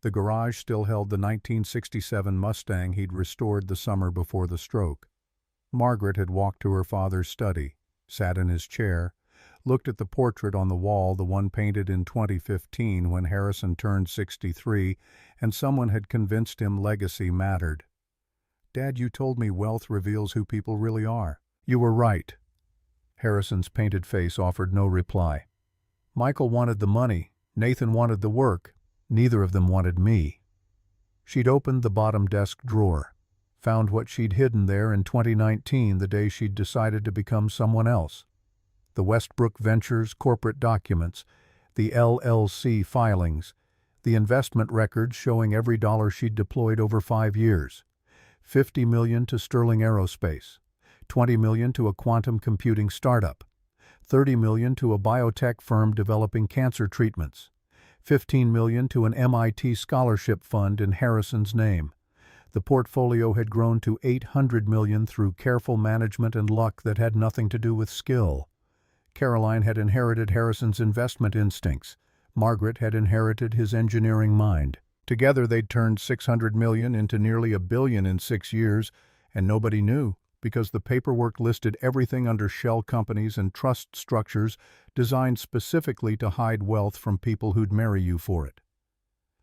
The garage still held the 1967 Mustang he'd restored the summer before the stroke. Margaret had walked to her father's study, sat in his chair, looked at the portrait on the wall, the one painted in 2015 when Harrison turned 63, and someone had convinced him legacy mattered. "Dad, you told me wealth reveals who people really are." "You were right." Harrison's painted face offered no reply. "Michael wanted the money. Nathan wanted the work. Neither of them wanted me." She'd opened the bottom desk drawer, found what she'd hidden there in 2019, the day she'd decided to become someone else. The Westbrook Ventures corporate documents, the LLC filings, the investment records showing every dollar she'd deployed over 5 years. $50 million to Sterling Aerospace, $20 million to a quantum computing startup, $30 million to a biotech firm developing cancer treatments, $15 million to an MIT scholarship fund in Harrison's name. The portfolio had grown to $800 million through careful management and luck that had nothing to do with skill. Caroline had inherited Harrison's investment instincts. Margaret had inherited his engineering mind. Together they'd turned $600 million into nearly $1 billion in 6 years, and nobody knew, because the paperwork listed everything under shell companies and trust structures designed specifically to hide wealth from people who'd marry you for it.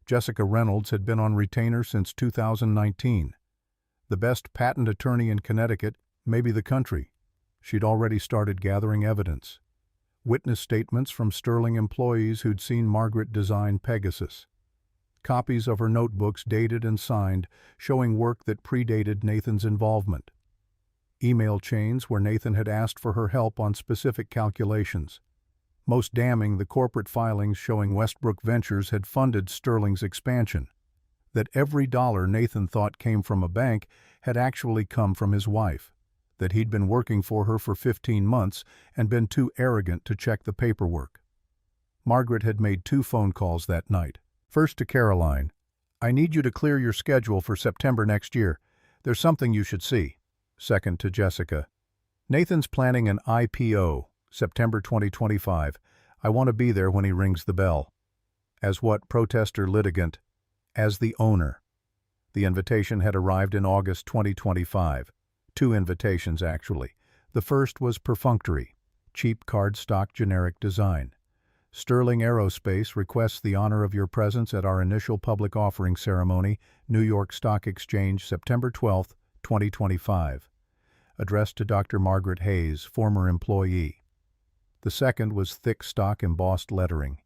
Jessica Reynolds had been on retainer since 2019. The best patent attorney in Connecticut, maybe the country. She'd already started gathering evidence. Witness statements from Sterling employees who'd seen Margaret design Pegasus. Copies of her notebooks dated and signed, showing work that predated Nathan's involvement. Email chains where Nathan had asked for her help on specific calculations. Most damning, the corporate filings showing Westbrook Ventures had funded Sterling's expansion. That every dollar Nathan thought came from a bank had actually come from his wife. That he'd been working for her for 15 months and been too arrogant to check the paperwork. Margaret had made 2 phone calls that night. First to Caroline. "I need you to clear your schedule for September next year. There's something you should see." Second to Jessica. "Nathan's planning an IPO, September 2025. I want to be there when he rings the bell." As what? Protester litigant? As the owner. The invitation had arrived in August 2025. 2 invitations, actually. The first was perfunctory. Cheap cardstock generic design. "Sterling Aerospace requests the honor of your presence at our initial public offering ceremony, New York Stock Exchange, September 12, 2025. Addressed to Dr. Margaret Hayes, former employee." The second was thick stock embossed lettering.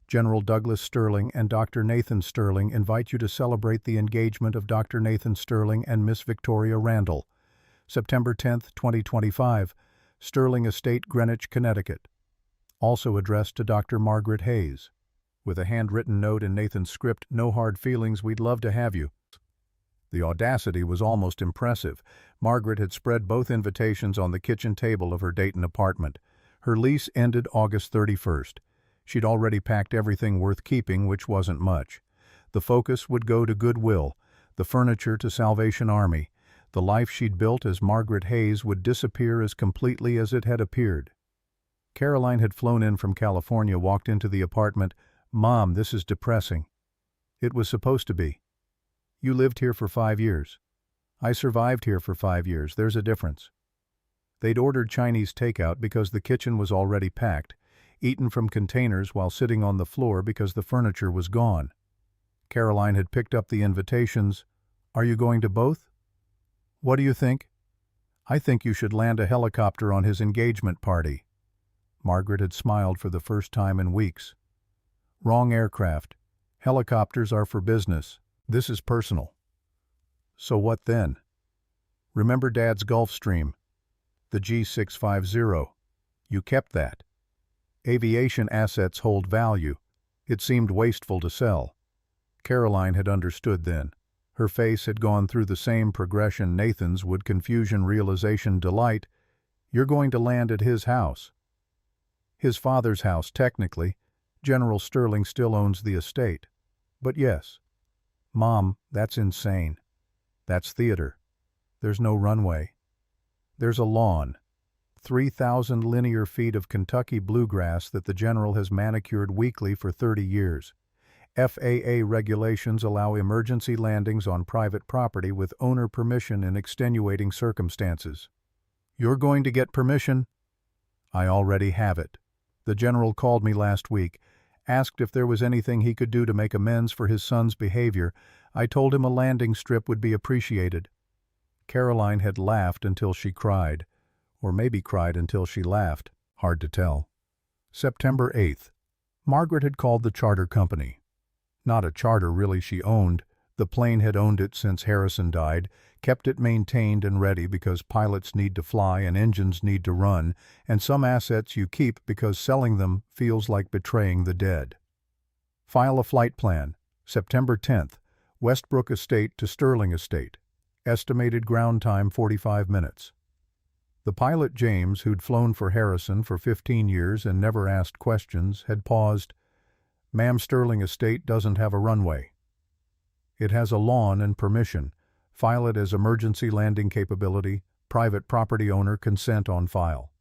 "General Douglas Sterling and Dr. Nathan Sterling invite you to celebrate the engagement of Dr. Nathan Sterling and Miss Victoria Randall. September 10, 2025, Sterling Estate, Greenwich, Connecticut." Also addressed to Dr. Margaret Hayes. With a handwritten note in Nathan's script, "No hard feelings, we'd love to have you." The audacity was almost impressive. Margaret had spread both invitations on the kitchen table of her Dayton apartment. Her lease ended August 31st. She'd already packed everything worth keeping, which wasn't much. The focus would go to Goodwill, the furniture to Salvation Army. The life she'd built as Margaret Hayes would disappear as completely as it had appeared. Caroline had flown in from California, walked into the apartment. "Mom, this is depressing." "It was supposed to be. You lived here for 5 years. I survived here for 5 years. There's a difference." They'd ordered Chinese takeout because the kitchen was already packed, eaten from containers while sitting on the floor because the furniture was gone. Caroline had picked up the invitations. "Are you going to both?" "What do you think?" "I think you should land a helicopter on his engagement party." Margaret had smiled for the first time in weeks. "Wrong aircraft. Helicopters are for business. This is personal." "So what then?" "Remember Dad's Gulfstream? The G650. You kept that. Aviation assets hold value. It seemed wasteful to sell." Caroline had understood then. Her face had gone through the same progression Nathan's would: confusion, realization, delight. "You're going to land at his house." "His father's house, technically. General Sterling still owns the estate. But yes." "Mom, that's insane. That's theater. There's no runway. There's a lawn. 3,000 linear feet of Kentucky bluegrass that the General has manicured weekly for 30 years. FAA regulations allow emergency landings on private property with owner permission in extenuating circumstances." "You're going to get permission?" "I already have it. The General called me last week, asked if there was anything he could do to make amends for his son's behavior. I told him a landing strip would be appreciated." Caroline had laughed until she cried, or maybe cried until she laughed. Hard to tell. September 8th. Margaret had called the charter company. Not a charter really she owned. The plane had owned it since Harrison died, kept it maintained and ready because pilots need to fly and engines need to run, and some assets you keep because selling them feels like betraying the dead. File a flight plan. September 10th. Westbrook Estate to Sterling Estate. Estimated ground time 45 minutes. The pilot James, who'd flown for Harrison for 15 years and never asked questions, had paused. "Ma'am, Sterling Estate doesn't have a runway. It has a lawn and permission. File it as emergency landing capability, private property owner consent on file."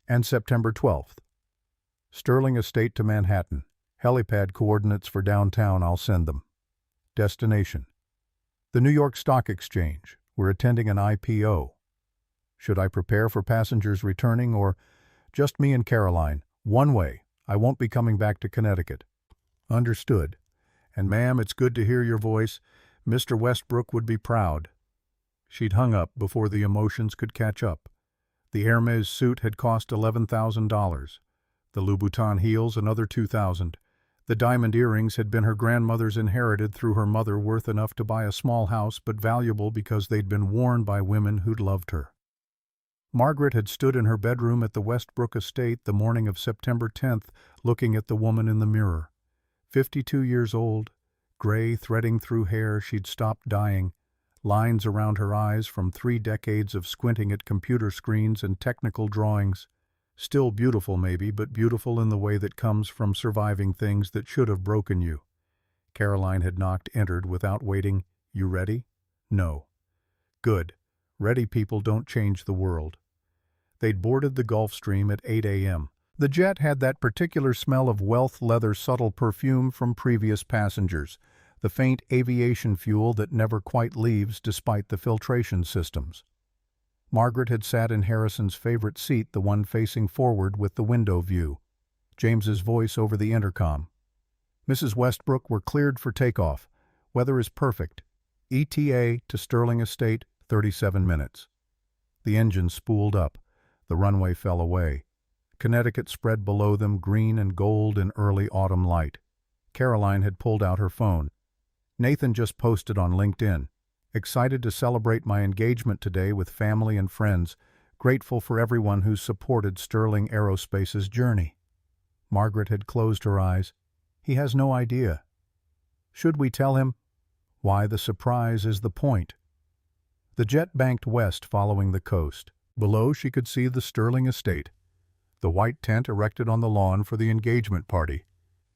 And September 12th. "Sterling Estate to Manhattan. Helipad coordinates for downtown, I'll send them. Destination: the New York Stock Exchange. We're attending an IPO. Should I prepare for passengers returning or just me and Caroline? One way. I won't be coming back to Connecticut." "Understood. And ma'am, it's good to hear your voice. Mr. Westbrook would be proud." She'd hung up before the emotions could catch up. The Hermes suit had cost $11,000. The Louboutin heels another $2,000. The diamond earrings had been her grandmother's, inherited through her mother, worth enough to buy a small house but valuable because they'd been worn by women who'd loved her. Margaret had stood in her bedroom at the Westbrook estate the morning of September 10th, looking at the woman in the mirror. 52 years old, gray threading through hair she'd stopped dyeing, lines around her eyes from 3 decades of squinting at computer screens and technical drawings. Still beautiful maybe, but beautiful in the way that comes from surviving things that should have broken you. Caroline had entered without waiting. "You ready?" "No." "Good. Ready people don't change the world." They'd boarded the Gulfstream at 8 a.m. The jet had that particular smell of wealth leather, subtle perfume from previous passengers, the faint aviation fuel that never quite leaves despite the filtration systems. Margaret had sat in Harrison's favorite seat, the one facing forward with the window view. James's voice over the intercom. "Mrs. Westbrook, we're cleared for takeoff. Weather is perfect. ETA to Sterling Estate, 37 minutes. The engine spooled up. The runway fell away. Connecticut spread below them, green and gold in early autumn light. Caroline had pulled out her phone. "Nathan just posted on LinkedIn. Excited to celebrate my engagement today with family and friends. Grateful for everyone who's supported Sterling Aerospace's journey." Margaret had closed her eyes. "He has no idea. Should we tell him?" "Why, the surprise is the point." The jet banked west following the coast. Below she could see the Sterling Estate, the white tent erected on the lawn for the engagement party.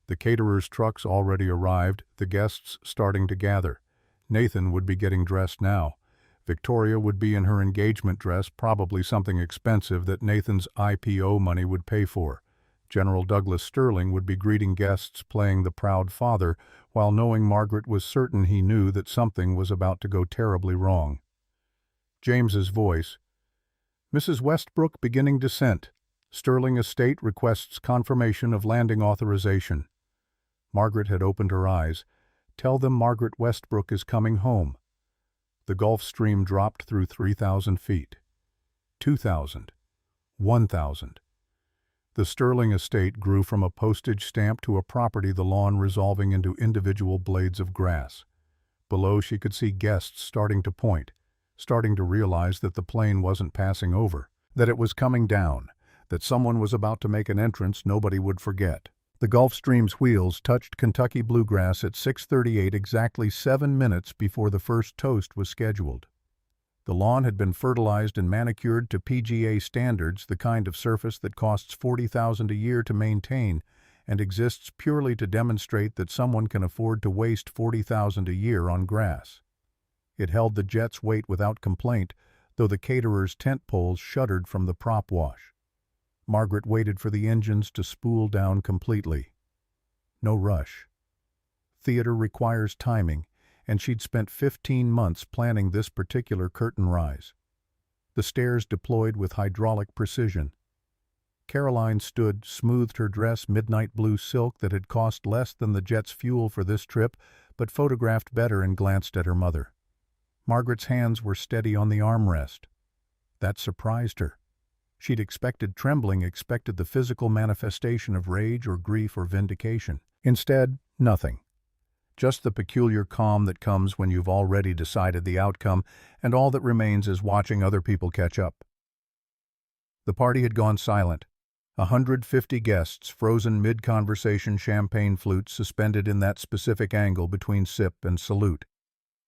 The caterers' trucks already arrived, the guests starting to gather. Nathan would be getting dressed now. Victoria would be in her engagement dress, probably something expensive that Nathan's IPO money would pay for. General Douglas Sterling would be greeting guests, playing the proud father, while knowing Margaret was certain he knew that something was about to go terribly wrong. James's voice. "Mrs. Westbrook beginning descent. Sterling Estate requests confirmation of landing authorization." Margaret had opened her eyes. "Tell them Margaret Westbrook is coming home." The Gulfstream dropped through 3,000 feet. 2,000. 1,000. The Sterling Estate grew from a postage stamp to a property, the lawn resolving into individual blades of grass. Below she could see guests starting to point, starting to realize that the plane wasn't passing over, that it was coming down, that someone was about to make an entrance nobody would forget. The Gulfstream's wheels touched Kentucky bluegrass at 6:38, exactly 7 minutes before the first toast was scheduled. The lawn had been fertilized and manicured to PGA standards, the kind of surface that costs $40,000 a year to maintain and exists purely to demonstrate that someone can afford to waste $40,000 a year on grass. It held the jet's weight without complaint, though the caterers' tent poles shuddered from the prop wash. Margaret waited for the engines to spool down completely. No rush. Theater requires timing, and she'd spent 15 months planning this particular curtain rise. The stairs deployed with hydraulic precision. Caroline stood, smoothed her dress, midnight blue silk that had cost less than the jet's fuel for this trip, but photographed better, and glanced at her mother. Margaret's hands were steady on the armrest. That surprised her. She'd expected trembling, expected the physical manifestation of rage or grief or vindication. Instead, nothing. Just the peculiar calm that comes when you've already decided the outcome, and all that remains is watching other people catch up. The party had gone silent. 150 guests, frozen mid-conversation, champagne flutes suspended in that specific angle between sip and salute.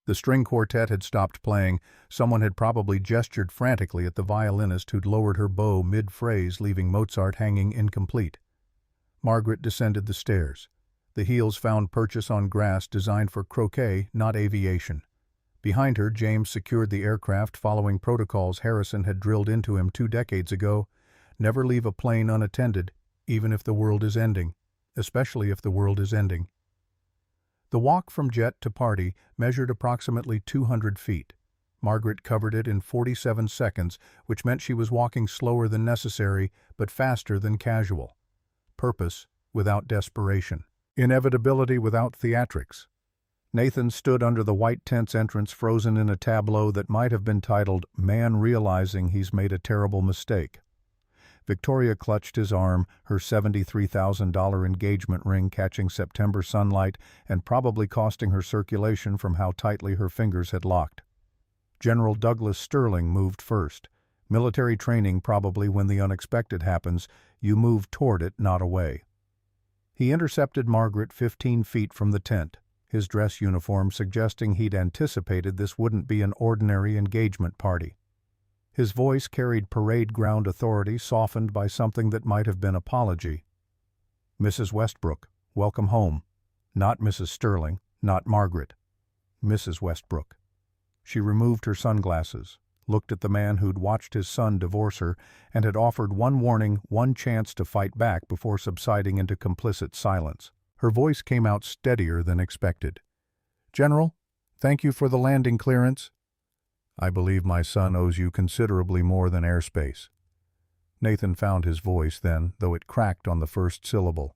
The string quartet had stopped playing. Someone had probably gestured frantically at the violinist who'd lowered her bow mid-phrase, leaving Mozart hanging incomplete. Margaret descended the stairs. The heels found purchase on grass designed for croquet, not aviation. Behind her, James secured the aircraft following protocols Harrison had drilled into him 2 decades ago. Never leave a plane unattended, even if the world is ending. Especially if the world is ending. The walk from jet to party measured approximately 200 feet. Margaret covered it in 47 seconds, which meant she was walking slower than necessary, but faster than casual. Purpose without desperation. Inevitability without theatrics. Nathan stood under the white tent's entrance, frozen in a tableau that might have been titled, "Man Realizing He's Made a Terrible Mistake." Victoria clutched his arm, her $73,000 engagement ring catching September sunlight and probably costing her circulation from how tightly her fingers had locked. General Douglas Sterling moved first. Military training probably when the unexpected happens, you move toward it, not away. He intercepted Margaret 15 feet from the tent, his dress uniform suggesting he'd anticipated this wouldn't be an ordinary engagement party. His voice carried parade ground authority softened by something that might have been apology. "Mrs. Westbrook, welcome home." Not Mrs. Sterling, not Margaret. Mrs. Westbrook. She removed her sunglasses, looked at the man who'd watched his son divorce her, and had offered one warning, one chance to fight back before subsiding into complicit silence. Her voice came out steadier than expected. "General, thank you for the landing clearance. I believe my son owes you considerably more than airspace." Nathan found his voice then, though it cracked on the first syllable.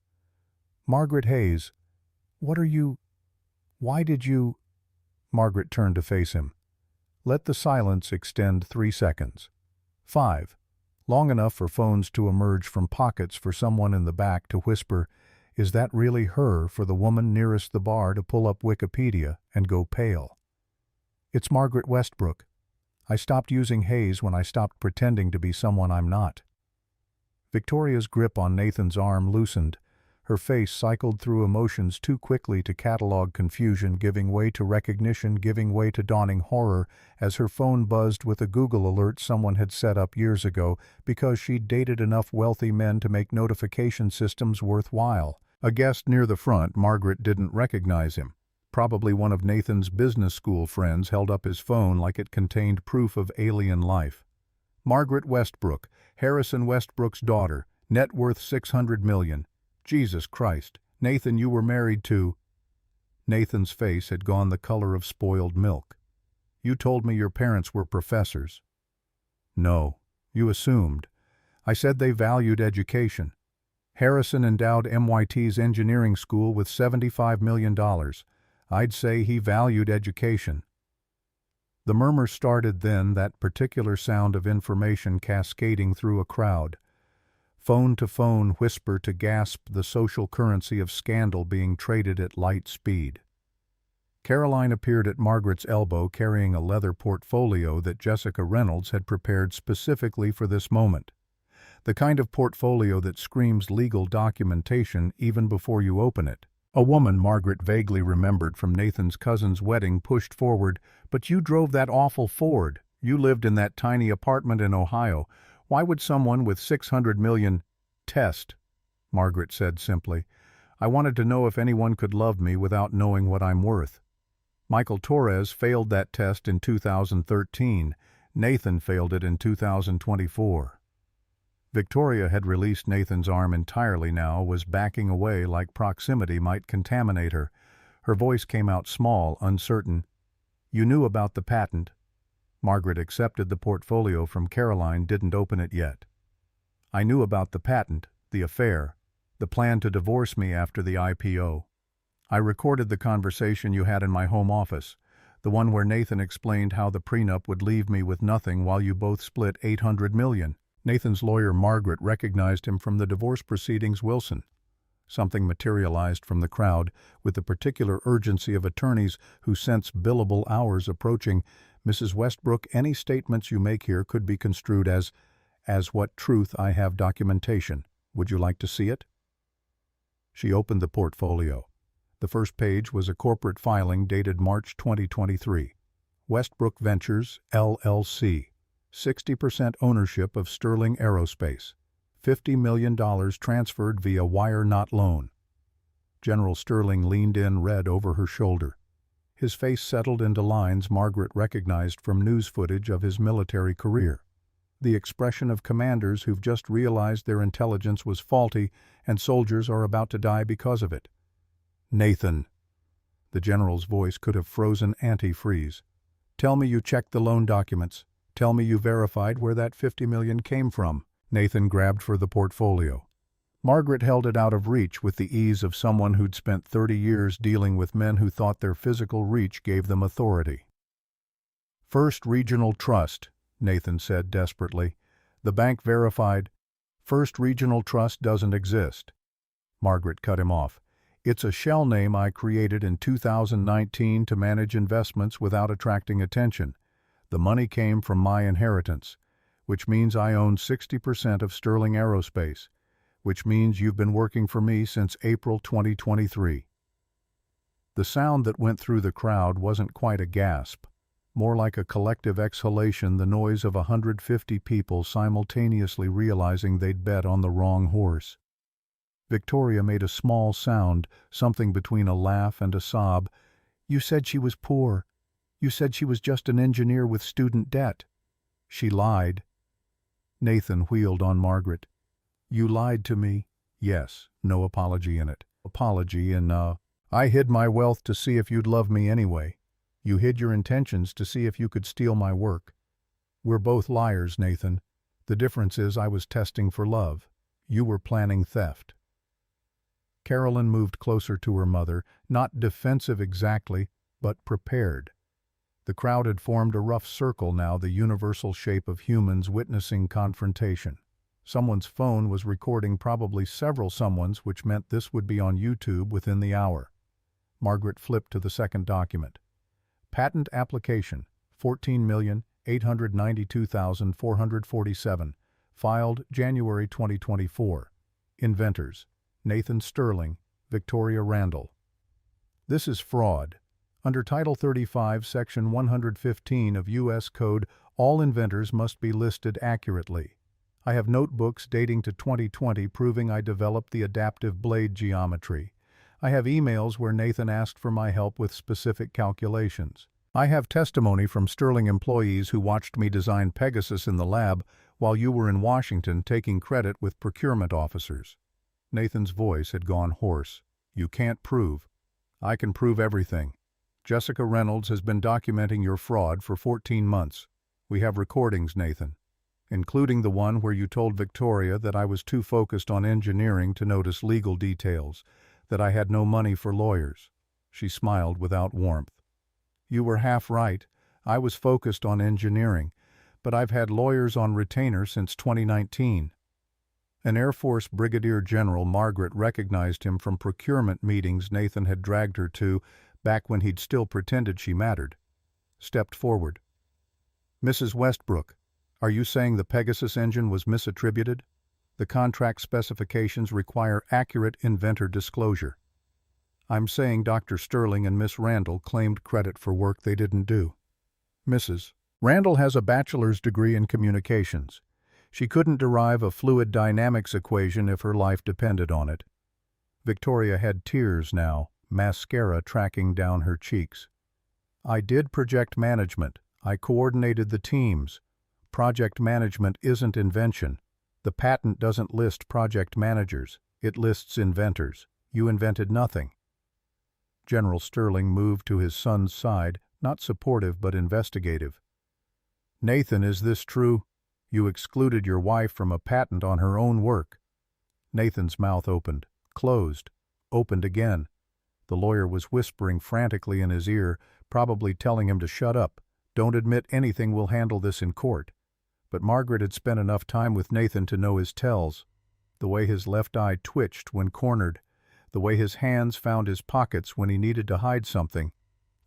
"Margaret Hayes, why did you—" Margaret turned to face him. Let the silence extend 3 seconds. 5. Long enough for phones to emerge from pockets for someone in the back to whisper, "Is that really her?" for the woman nearest the bar to pull up Wikipedia and go pale. "It's Margaret Westbrook. I stopped using Hayes when I stopped pretending to be someone I'm not." Victoria's grip on Nathan's arm loosened. Her face cycled through emotions too quickly to catalog confusion, giving way to recognition, giving way to dawning horror, as her phone buzzed with a Google alert someone had set up years ago because she'd dated enough wealthy men to make notification systems worthwhile. A guest near the front, Margaret didn't recognize him. Probably one of Nathan's business school friends held up his phone like it contained proof of alien life. "Margaret Westbrook, Harrison Westbrook's daughter, net worth $600 million. Jesus Christ, Nathan, you were married to—" Nathan's face had gone the color of spoiled milk. "You told me your parents were professors." "No, you assumed. I said they valued education. Harrison endowed MIT's engineering school with $75 million. I'd say he valued education." The murmur started then, that particular sound of information cascading through a crowd. Phone to phone, whisper to gasp, the social currency of scandal being traded at light speed. Caroline appeared at Margaret's elbow carrying a leather portfolio that Jessica Reynolds had prepared specifically for this moment. The kind of portfolio that screams legal documentation even before you open it. A woman Margaret vaguely remembered from Nathan's cousin's wedding pushed forward, "But you drove that awful Ford. You lived in that tiny apartment in Ohio. Why would someone with $600 million test?" Margaret said simply, "I wanted to know if anyone could love me without knowing what I'm worth. Michael Torres failed that test in 2013. Nathan failed it in 2024. Victoria had released Nathan's arm entirely now, was backing away like proximity might contaminate her. Her voice came out small, uncertain. "You knew about the patent." Margaret accepted the portfolio from Caroline, didn't open it yet. "I knew about the patent, the affair, the plan to divorce me after the IPO. I recorded the conversation you had in my home office, the one where Nathan explained how the prenup would leave me with nothing while you both split $800 million. Nathan's lawyer Margaret recognized him from the divorce proceedings. Wilson. Something materialized from the crowd, with the particular urgency of attorneys who sense billable hours approaching. "Mrs. Westbrook, any statements you make here could be construed as what truth I have documentation. Would you like to see it?" She opened the portfolio. The first page was a corporate filing dated March 2023. Westbrook Ventures, LLC. 60% ownership of Sterling Aerospace. $50 million transferred via wire not loan. General Sterling leaned in, read over her shoulder. His face settled into lines Margaret recognized from news footage of his military career. The expression of commanders who've just realized their intelligence was faulty and soldiers are about to die because of it. Nathan. The general's voice could have frozen antifreeze. Tell me you checked the loan documents. Tell me you verified where that $50 million came from. Nathan grabbed for the portfolio. Margaret held it out of reach with the ease of someone who'd spent 30 years dealing with men who thought their physical reach gave them authority. First Regional Trust, Nathan said desperately. The bank verified. First Regional Trust doesn't exist. Margaret cut him off. It's a shell name I created in 2019 to manage investments without attracting attention. The money came from my inheritance, which means I own 60% of Sterling Aerospace, which means you've been working for me since April 2023. The sound that went through the crowd wasn't quite a gasp, more like a collective exhalation, the noise of 150 people simultaneously realizing they'd bet on the wrong horse. Victoria made a small sound, something between a laugh and a sob. You said she was poor. You said she was just an engineer with student debt. She lied. Nathan wheeled on Margaret. You lied to me. Yes, no apology in it. Apology in, I hid my wealth to see if you'd love me anyway. You hid your intentions to see if you could steal my work. We're both liars, Nathan. The difference is I was testing for love. You were planning theft. Carolyn moved closer to her mother, not defensive exactly, but prepared. The crowd had formed a rough circle now, the universal shape of humans witnessing confrontation. Someone's phone was recording, probably several someone's, which meant this would be on YouTube within the hour. Margaret flipped to the second document. Patent application, $14,892,447, filed January 2024. Inventors, Nathan Sterling, Victoria Randall. This is fraud. Under Title 35, Section 115 of U.S. Code, all inventors must be listed accurately. I have notebooks dating to 2020 proving I developed the adaptive blade geometry. I have emails where Nathan asked for my help with specific calculations. I have testimony from Sterling employees who watched me design Pegasus in the lab while you were in Washington taking credit with procurement officers. Nathan's voice had gone hoarse. You can't prove. I can prove everything. Jessica Reynolds has been documenting your fraud for 14 months. We have recordings, Nathan, including the one where you told Victoria that I was too focused on engineering to notice legal details, that I had no money for lawyers. She smiled without warmth. You were half right. I was focused on engineering, but I've had lawyers on retainer since 2019. An Air Force Brigadier General, Margaret recognized him from procurement meetings Nathan had dragged her to back when he'd still pretended she mattered. Stepped forward. Mrs. Westbrook, are you saying the Pegasus engine was misattributed? The contract specifications require accurate inventor disclosure. I'm saying Dr. Sterling and Miss Randall claimed credit for work they didn't do. Mrs. Randall has a bachelor's degree in communications. She couldn't derive a fluid dynamics equation if her life depended on it. Victoria had tears now, mascara tracking down her cheeks. I did project management. I coordinated the teams. Project management isn't invention. The patent doesn't list project managers. It lists inventors. You invented nothing. General Sterling moved to his son's side, not supportive but investigative. Nathan, is this true? You excluded your wife from a patent on her own work. Nathan's mouth opened, closed, opened again. The lawyer was whispering frantically in his ear, probably telling him to shut up. Don't admit anything, we'll handle this in court. But Margaret had spent enough time with Nathan to know his tells. The way his left eye twitched when cornered, the way his hands found his pockets when he needed to hide something,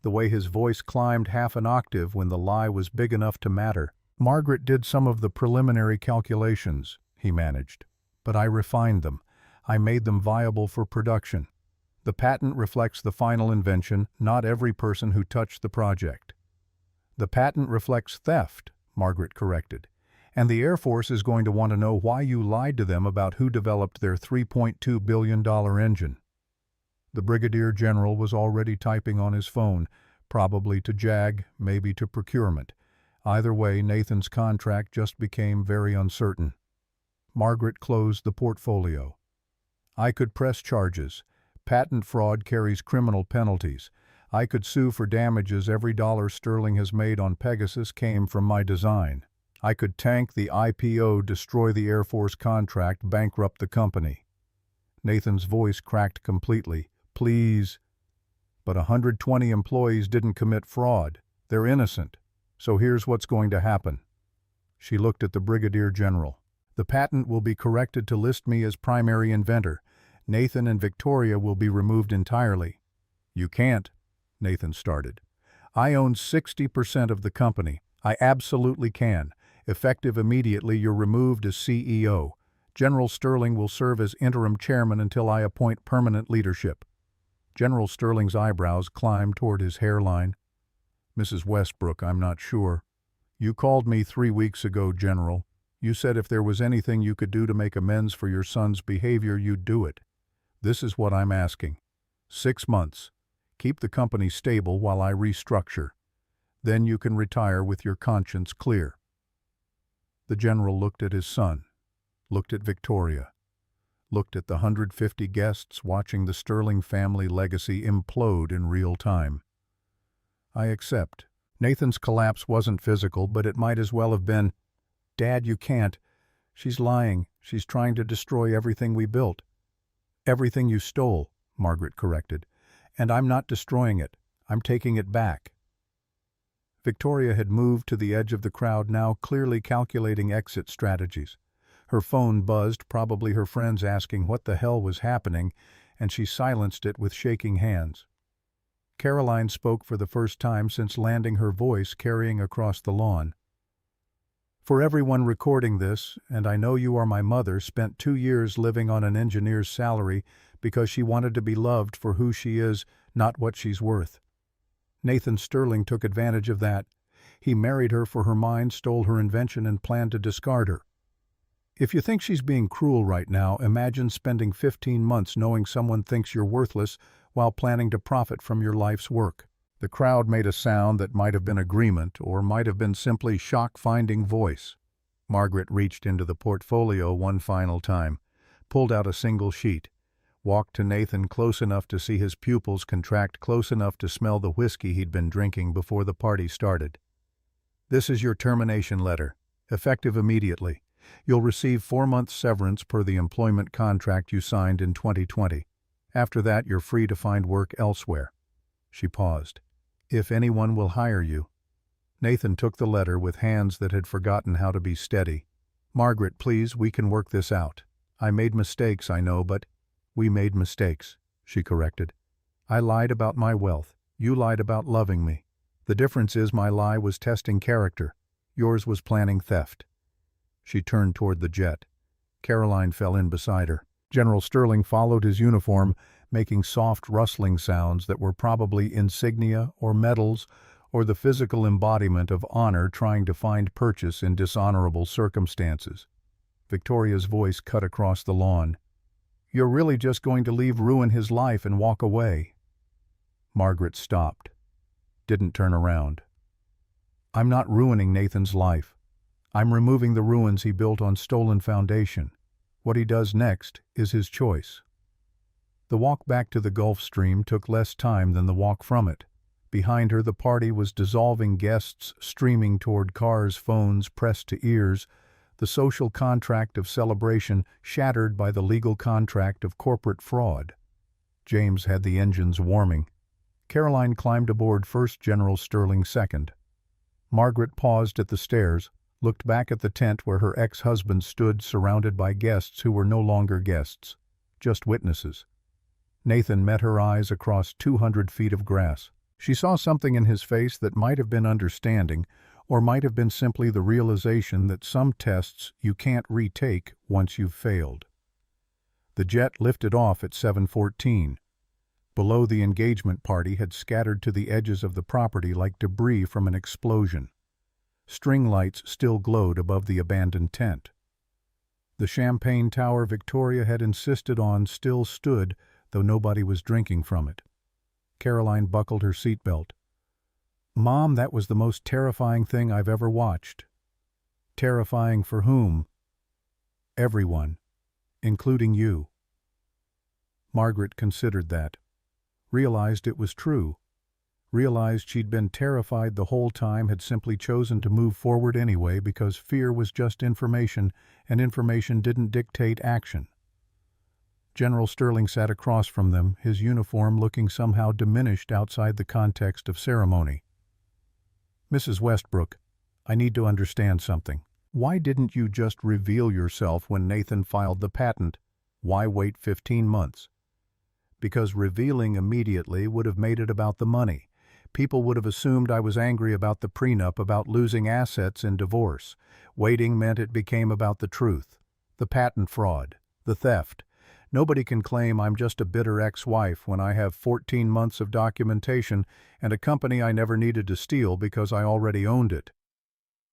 the way his voice climbed half an octave when the lie was big enough to matter. Margaret did some of the preliminary calculations, he managed, but I refined them. I made them viable for production. The patent reflects the final invention, not every person who touched the project. The patent reflects theft, Margaret corrected. And the Air Force is going to want to know why you lied to them about who developed their $3.2 billion engine. The Brigadier General was already typing on his phone, probably to JAG, maybe to procurement. Either way, Nathan's contract just became very uncertain. Margaret closed the portfolio. I could press charges. Patent fraud carries criminal penalties. I could sue for damages. Every dollar Sterling has made on Pegasus came from my design. I could tank the IPO, destroy the Air Force contract, bankrupt the company. Nathan's voice cracked completely. Please. But 120 employees didn't commit fraud. They're innocent. So here's what's going to happen. She looked at the Brigadier General. The patent will be corrected to list me as primary inventor. Nathan and Victoria will be removed entirely. You can't, Nathan started. I own 60% of the company. I absolutely can. Effective immediately, you're removed as CEO. General Sterling will serve as interim chairman until I appoint permanent leadership. General Sterling's eyebrows climbed toward his hairline. Mrs. Westbrook, I'm not sure. You called me 3 weeks ago, General. You said if there was anything you could do to make amends for your son's behavior, you'd do it. This is what I'm asking. 6 months. Keep the company stable while I restructure. Then you can retire with your conscience clear. The general looked at his son, looked at Victoria, looked at the 150 guests watching the Sterling family legacy implode in real time. I accept. Nathan's collapse wasn't physical, but it might as well have been, Dad, you can't. She's lying. She's trying to destroy everything we built. Everything you stole, Margaret corrected. And I'm not destroying it. I'm taking it back. Victoria had moved to the edge of the crowd, now clearly calculating exit strategies. Her phone buzzed, probably her friends asking what the hell was happening, and she silenced it with shaking hands. Caroline spoke for the first time since landing, her voice carrying across the lawn. For everyone recording this, and I know you are my mother, spent 2 years living on an engineer's salary because she wanted to be loved for who she is, not what she's worth. Nathan Sterling took advantage of that. He married her for her mind, stole her invention, and planned to discard her. If you think she's being cruel right now, imagine spending 15 months knowing someone thinks you're worthless while planning to profit from your life's work. The crowd made a sound that might have been agreement or might have been simply shock-finding voice. Margaret reached into the portfolio one final time, pulled out a single sheet, walked to Nathan close enough to see his pupils contract, close enough to smell the whiskey he'd been drinking before the party started. This is your termination letter, effective immediately. You'll receive 4 months severance per the employment contract you signed in 2020. After that, you're free to find work elsewhere. She paused. If anyone will hire you. Nathan took the letter with hands that had forgotten how to be steady. Margaret, please, we can work this out. I made mistakes, I know, but we made mistakes, she corrected. I lied about my wealth. You lied about loving me. The difference is my lie was testing character. Yours was planning theft. She turned toward the jet. Caroline fell in beside her. General Sterling followed his uniform, making soft rustling sounds that were probably insignia or medals or the physical embodiment of honor trying to find purchase in dishonorable circumstances. Victoria's voice cut across the lawn. You're really just going to leave ruin his life and walk away? Margaret stopped, didn't turn around. I'm not ruining Nathan's life. I'm removing the ruins he built on stolen foundation. What he does next is his choice. The walk back to the Gulf Stream took less time than the walk from it. Behind her, the party was dissolving, guests streaming toward cars, phones pressed to ears, the social contract of celebration shattered by the legal contract of corporate fraud. James had the engines warming. Caroline climbed aboard first, General Sterling second. Margaret paused at the stairs, looked back at the tent where her ex-husband stood surrounded by guests who were no longer guests, just witnesses. Nathan met her eyes across 200 feet of grass. She saw something in his face that might have been understanding, or might have been simply the realization that some tests you can't retake once you've failed. The jet lifted off at 7:14. Below, the engagement party had scattered to the edges of the property like debris from an explosion. String lights still glowed above the abandoned tent. The champagne tower Victoria had insisted on still stood, though nobody was drinking from it. Caroline buckled her seatbelt. "Mom, that was the most terrifying thing I've ever watched." "Terrifying for whom?" "Everyone, including you." Margaret considered that. Realized it was true. Realized she'd been terrified the whole time, had simply chosen to move forward anyway because fear was just information, and information didn't dictate action. General Sterling sat across from them, his uniform looking somehow diminished outside the context of ceremony. "Mrs. Westbrook, I need to understand something. Why didn't you just reveal yourself when Nathan filed the patent? Why wait 15 months? Because revealing immediately would have made it about the money. People would have assumed I was angry about the prenup, about losing assets in divorce. Waiting meant it became about the truth, the patent fraud, the theft. Nobody can claim I'm just a bitter ex-wife when I have 14 months of documentation and a company I never needed to steal because I already owned it."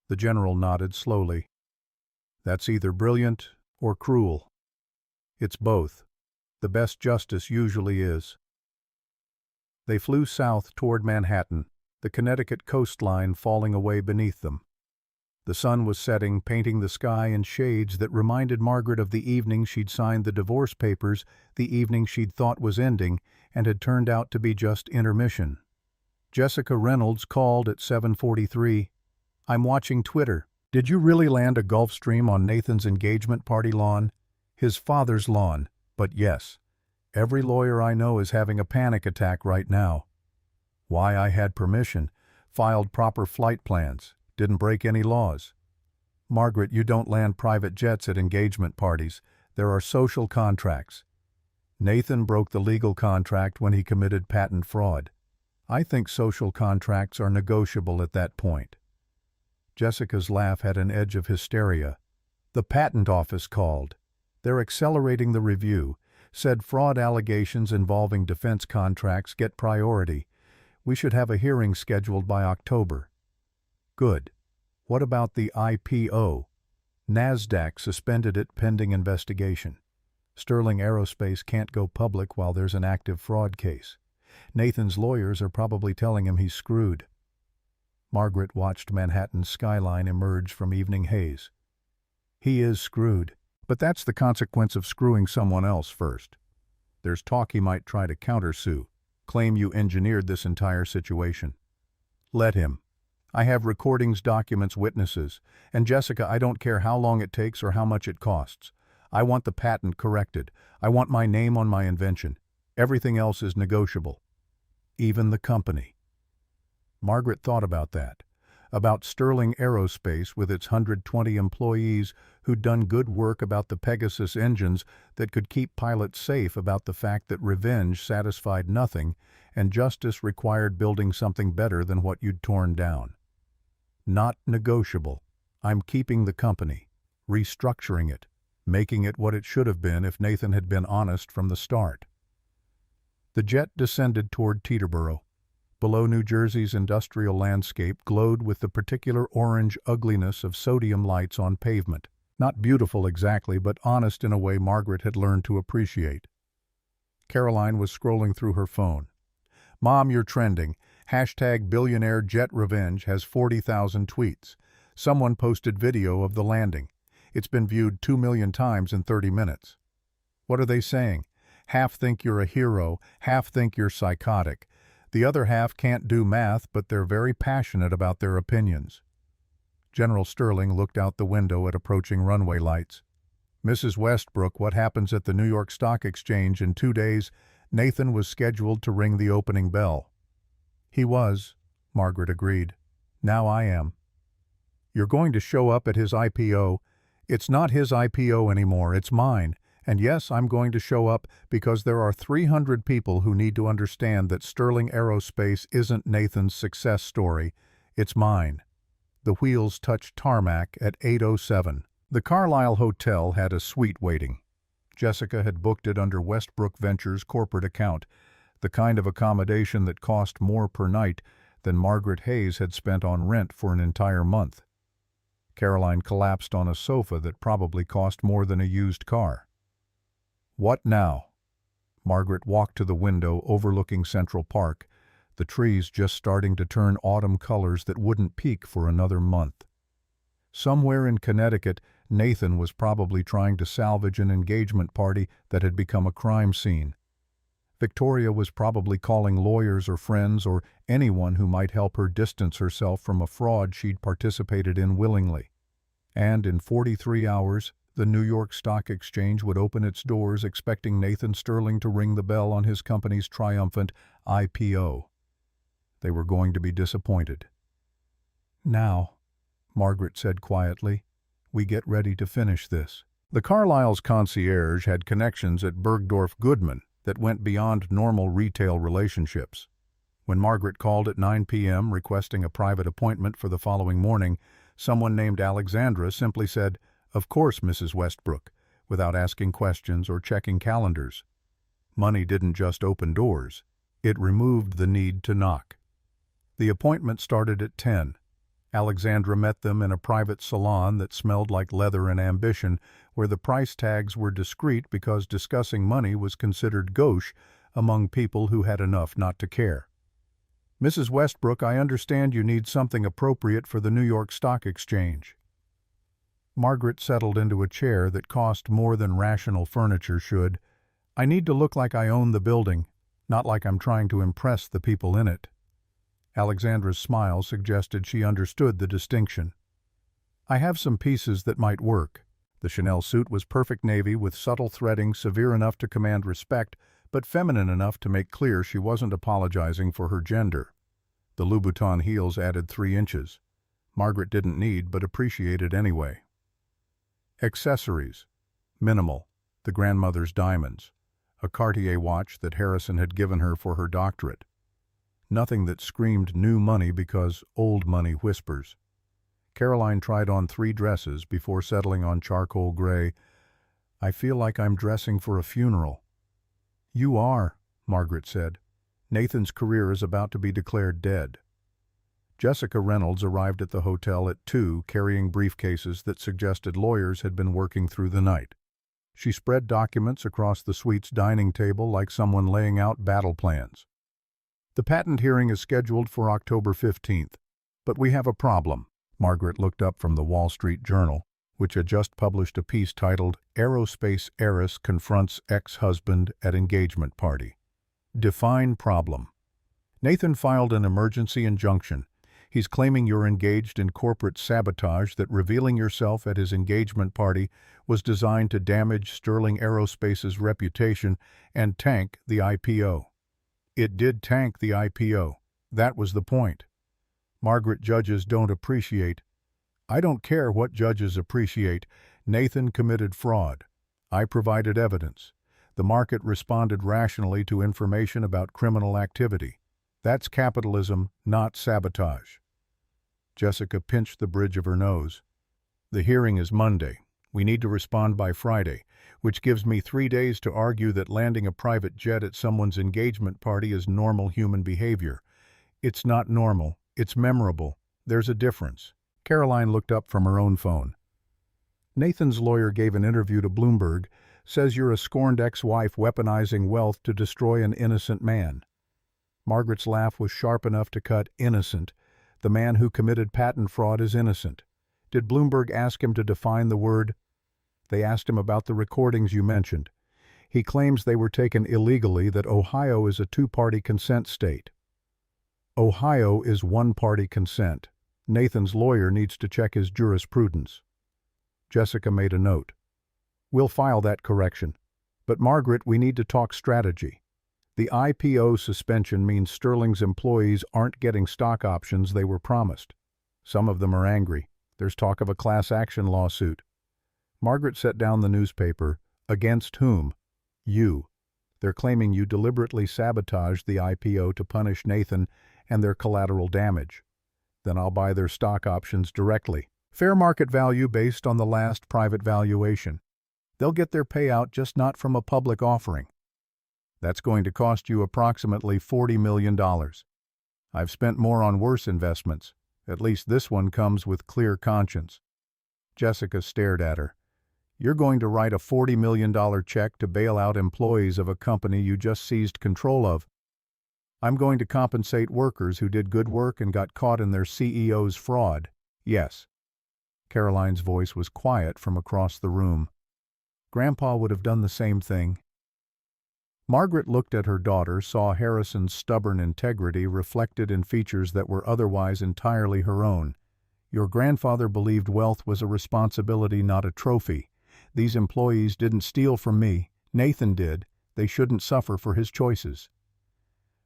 The general nodded slowly. "That's either brilliant or cruel. It's both. The best justice usually is." They flew south toward Manhattan, the Connecticut coastline falling away beneath them. The sun was setting, painting the sky in shades that reminded Margaret of the evening she'd signed the divorce papers, the evening she'd thought was ending, and had turned out to be just intermission. Jessica Reynolds called at 7:43. "I'm watching Twitter. Did you really land a Gulfstream on Nathan's engagement party lawn?" "His father's lawn, but yes. Every lawyer I know is having a panic attack right now." "Why, I had permission, filed proper flight plans, didn't break any laws." "Margaret, you don't land private jets at engagement parties. There are social contracts." "Nathan broke the legal contract when he committed patent fraud. I think social contracts are negotiable at that point." Jessica's laugh had an edge of hysteria. "The patent office called. They're accelerating the review. Said fraud allegations involving defense contracts get priority. We should have a hearing scheduled by October." "Good. What about the IPO?" "NASDAQ suspended it pending investigation. Sterling Aerospace can't go public while there's an active fraud case. Nathan's lawyers are probably telling him he's screwed." Margaret watched Manhattan's skyline emerge from evening haze. "He is screwed. But that's the consequence of screwing someone else first. There's talk he might try to countersue, claim you engineered this entire situation. Let him. I have recordings, documents, witnesses. And Jessica, I don't care how long it takes or how much it costs. I want the patent corrected. I want my name on my invention. Everything else is negotiable. Even the company." Margaret thought about that. About Sterling Aerospace with its 120 employees who'd done good work about the Pegasus engines that could keep pilots safe, about the fact that revenge satisfied nothing and justice required building something better than what you'd torn down. "Not negotiable. I'm keeping the company, restructuring it, making it what it should have been if Nathan had been honest from the start." The jet descended toward Teterboro. Below, New Jersey's industrial landscape glowed with the particular orange ugliness of sodium lights on pavement. Not beautiful exactly, but honest in a way Margaret had learned to appreciate. Caroline was scrolling through her phone. "Mom, you're trending. Hashtag Billionaire Jet Revenge has 40,000 tweets. Someone posted video of the landing. It's been viewed 2 million times in 30 minutes. What are they saying? Half think you're a hero, half think you're psychotic. The other half can't do math, but they're very passionate about their opinions." General Sterling looked out the window at approaching runway lights. "Mrs. Westbrook, what happens at the New York Stock Exchange in 2 days? Nathan was scheduled to ring the opening bell." "He was," Margaret agreed. "Now I am." "You're going to show up at his IPO. It's not his IPO anymore, it's mine. And yes, I'm going to show up because there are 300 people who need to understand that Sterling Aerospace isn't Nathan's success story. It's mine." The wheels touched tarmac at 8:07. The Carlisle Hotel had a suite waiting. Jessica had booked it under Westbrook Ventures' corporate account. the kind of accommodation that cost more per night than Margaret Hayes had spent on rent for an entire month. Caroline collapsed on a sofa that probably cost more than a used car. What now? Margaret walked to the window overlooking Central Park, the trees just starting to turn autumn colors that wouldn't peak for another month. Somewhere in Connecticut, Nathan was probably trying to salvage an engagement party that had become a crime scene. Victoria was probably calling lawyers or friends or anyone who might help her distance herself from a fraud she'd participated in willingly. And in 43 hours, the New York Stock Exchange would open its doors expecting Nathan Sterling to ring the bell on his company's triumphant IPO. They were going to be disappointed. Now, Margaret said quietly, we get ready to finish this. The Carlyle's concierge had connections at Bergdorf Goodman that went beyond normal retail relationships. When Margaret called at 9 p.m. requesting a private appointment for the following morning, someone named Alexandra simply said, "Of course, Mrs. Westbrook," without asking questions or checking calendars. Money didn't just open doors. It removed the need to knock. The appointment started at 10. Alexandra met them in a private salon that smelled like leather and ambition, where the price tags were discreet because discussing money was considered gauche among people who had enough not to care. "Mrs. Westbrook, I understand you need something appropriate for the New York Stock Exchange." Margaret settled into a chair that cost more than rational furniture should. "I need to look like I own the building, not like I'm trying to impress the people in it." Alexandra's smile suggested she understood the distinction. "I have some pieces that might work." The Chanel suit was perfect navy with subtle threading severe enough to command respect, but feminine enough to make clear she wasn't apologizing for her gender. The Louboutin heels added 3 inches. Margaret didn't need, but appreciated anyway. Accessories. Minimal. The grandmother's diamonds. A Cartier watch that Harrison had given her for her doctorate. Nothing that screamed new money because old money whispers. Caroline tried on 3 dresses before settling on charcoal gray. "I feel like I'm dressing for a funeral." "You are," Margaret said. "Nathan's career is about to be declared dead." Jessica Reynolds arrived at the hotel at 2, carrying briefcases that suggested lawyers had been working through the night. She spread documents across the suite's dining table like someone laying out battle plans. "The patent hearing is scheduled for October 15th, but we have a problem." Margaret looked up from the Wall Street Journal, which had just published a piece titled "Aerospace Heiress Confronts Ex-Husband at Engagement Party." Define problem. "Nathan filed an emergency injunction. He's claiming you're engaged in corporate sabotage, that revealing yourself at his engagement party was designed to damage Sterling Aerospace's reputation and tank the IPO." It did tank the IPO. That was the point. Margaret, judges don't appreciate. I don't care what judges appreciate. Nathan committed fraud. I provided evidence. The market responded rationally to information about criminal activity. That's capitalism, not sabotage. Jessica pinched the bridge of her nose. "The hearing is Monday. We need to respond by Friday, which gives me 3 days to argue that landing a private jet at someone's engagement party is normal human behavior. It's not normal. It's memorable. There's a difference." Caroline looked up from her own phone. "Nathan's lawyer gave an interview to Bloomberg, says you're a scorned ex-wife weaponizing wealth to destroy an innocent man." Margaret's laugh was sharp enough to cut innocent. The man who committed patent fraud is innocent. Did Bloomberg ask him to define the word? "They asked him about the recordings you mentioned. He claims they were taken illegally, that Ohio is a 2-party consent state." "Ohio is 1-party consent. Nathan's lawyer needs to check his jurisprudence." Jessica made a note. "We'll file that correction. But Margaret, we need to talk strategy. The IPO suspension means Sterling's employees aren't getting stock options they were promised. Some of them are angry. There's talk of a class action lawsuit." Margaret set down the newspaper. "Against whom?" "You. They're claiming you deliberately sabotaged the IPO to punish Nathan and their collateral damage. Then I'll buy their stock options directly. Fair market value based on the last private valuation. They'll get their payout, just not from a public offering." That's going to cost you approximately $40 million. I've spent more on worse investments. At least this one comes with clear conscience. Jessica stared at her. You're going to write a $40 million check to bail out employees of a company you just seized control of. I'm going to compensate workers who did good work and got caught in their CEO's fraud. Yes. Caroline's voice was quiet from across the room. Grandpa would have done the same thing. Margaret looked at her daughter, saw Harrison's stubborn integrity reflected in features that were otherwise entirely her own. Your grandfather believed wealth was a responsibility, not a trophy. These employees didn't steal from me. Nathan did. They shouldn't suffer for his choices.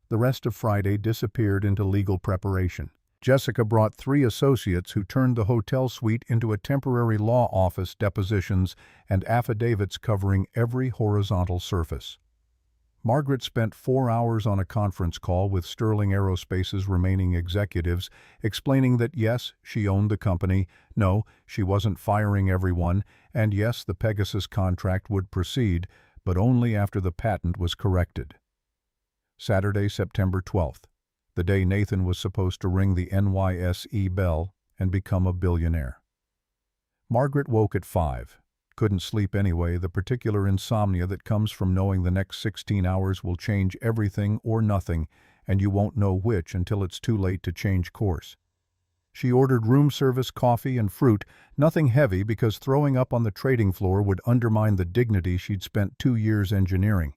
The rest of Friday disappeared into legal preparation. Jessica brought 3 associates who turned the hotel suite into a temporary law office, depositions and affidavits covering every horizontal surface. Margaret spent 4 hours on a conference call with Sterling Aerospace's remaining executives, explaining that yes, she owned the company, no, she wasn't firing everyone, and yes, the Pegasus contract would proceed, but only after the patent was corrected. Saturday, September 12th, the day Nathan was supposed to ring the NYSE bell and become a billionaire. Margaret woke at 5. Couldn't sleep anyway, the particular insomnia that comes from knowing the next 16 hours will change everything or nothing, and you won't know which until it's too late to change course. She ordered room service, coffee, and fruit, nothing heavy because throwing up on the trading floor would undermine the dignity she'd spent 2 years engineering.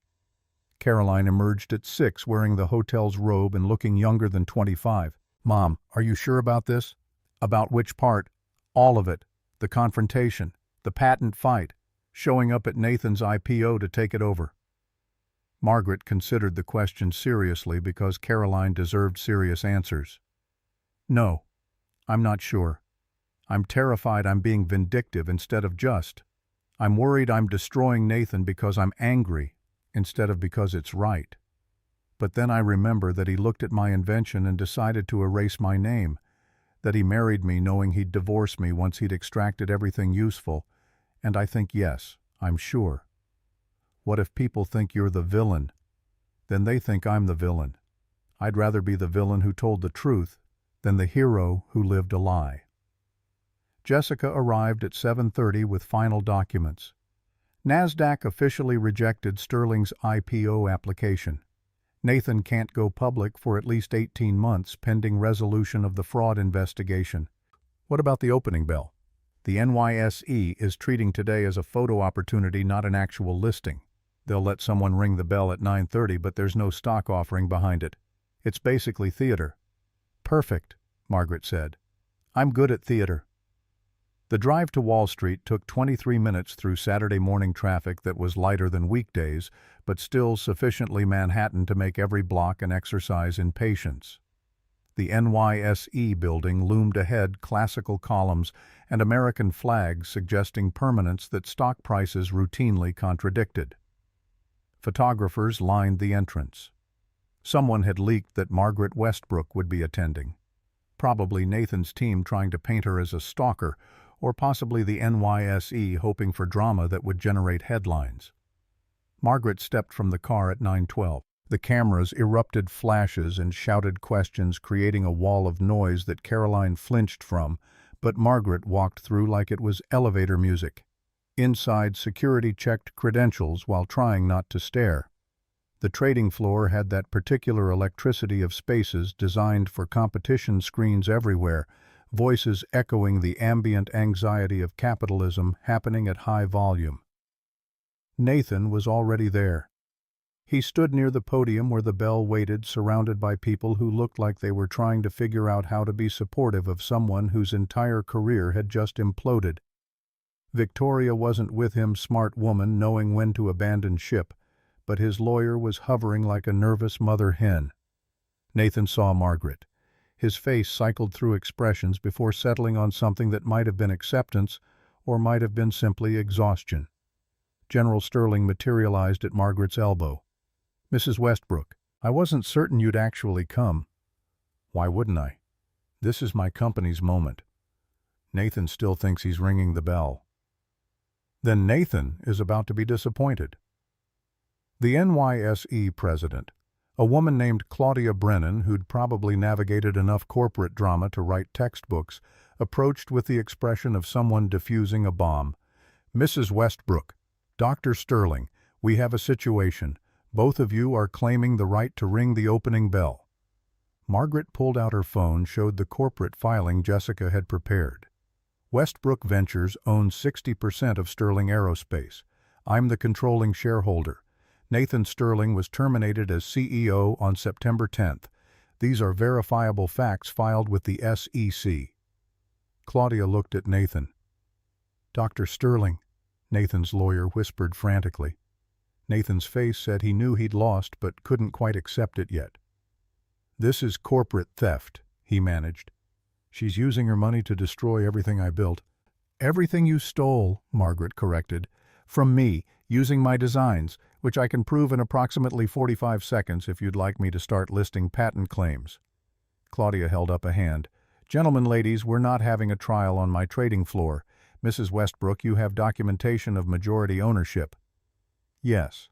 Caroline emerged at 6 wearing the hotel's robe and looking younger than 25. Mom, are you sure about this? About which part? All of it. The confrontation. The patent fight, showing up at Nathan's IPO to take it over. Margaret considered the question seriously because Caroline deserved serious answers. No, I'm not sure. I'm terrified I'm being vindictive instead of just. I'm worried I'm destroying Nathan because I'm angry instead of because it's right. But then I remember that he looked at my invention and decided to erase my name, that he married me knowing he'd divorce me once he'd extracted everything useful, and I think yes, I'm sure. What if people think you're the villain? Then they think I'm the villain. I'd rather be the villain who told the truth than the hero who lived a lie. Jessica arrived at 7:30 with final documents. NASDAQ officially rejected Sterling's IPO application. Nathan can't go public for at least 18 months pending resolution of the fraud investigation. What about the opening bell? The NYSE is treating today as a photo opportunity, not an actual listing. They'll let someone ring the bell at 9:30, but there's no stock offering behind it. It's basically theater. Perfect, Margaret said. I'm good at theater. The drive to Wall Street took 23 minutes through Saturday morning traffic that was lighter than weekdays, but still sufficiently Manhattan to make every block an exercise in patience. The NYSE building loomed ahead, classical columns and American flags suggesting permanence that stock prices routinely contradicted. Photographers lined the entrance. Someone had leaked that Margaret Westbrook would be attending. Probably Nathan's team trying to paint her as a stalker, or possibly the NYSE hoping for drama that would generate headlines. Margaret stepped from the car at 9:12. The cameras erupted flashes and shouted questions, creating a wall of noise that Caroline flinched from, but Margaret walked through like it was elevator music. Inside, security checked credentials while trying not to stare. The trading floor had that particular electricity of spaces designed for competition screens everywhere, voices echoing the ambient anxiety of capitalism happening at high volume. Nathan was already there. He stood near the podium where the bell waited, surrounded by people who looked like they were trying to figure out how to be supportive of someone whose entire career had just imploded. Victoria wasn't with him, smart woman, knowing when to abandon ship, but his lawyer was hovering like a nervous mother hen. Nathan saw Margaret. His face cycled through expressions before settling on something that might have been acceptance or might have been simply exhaustion. General Sterling materialized at Margaret's elbow. Mrs. Westbrook, I wasn't certain you'd actually come. Why wouldn't I? This is my company's moment. Nathan still thinks he's ringing the bell. Then Nathan is about to be disappointed. The NYSE president, a woman named Claudia Brennan, who'd probably navigated enough corporate drama to write textbooks, approached with the expression of someone defusing a bomb. "Mrs. Westbrook, Dr. Sterling, we have a situation. Both of you are claiming the right to ring the opening bell." Margaret pulled out her phone, showed the corporate filing Jessica had prepared. "Westbrook Ventures owns 60% of Sterling Aerospace. I'm the controlling shareholder. Nathan Sterling was terminated as CEO on September 10th. These are verifiable facts filed with the SEC." Claudia looked at Nathan. "Dr. Sterling," Nathan's lawyer whispered frantically. Nathan's face said he knew he'd lost but couldn't quite accept it yet. "This is corporate theft," he managed. "She's using her money to destroy everything I built." "Everything you stole," Margaret corrected, "from me, using my designs, which I can prove in approximately 45 seconds if you'd like me to start listing patent claims." Claudia held up a hand. "Gentlemen, ladies, we're not having a trial on my trading floor. Mrs. Westbrook, you have documentation of majority ownership." "Yes."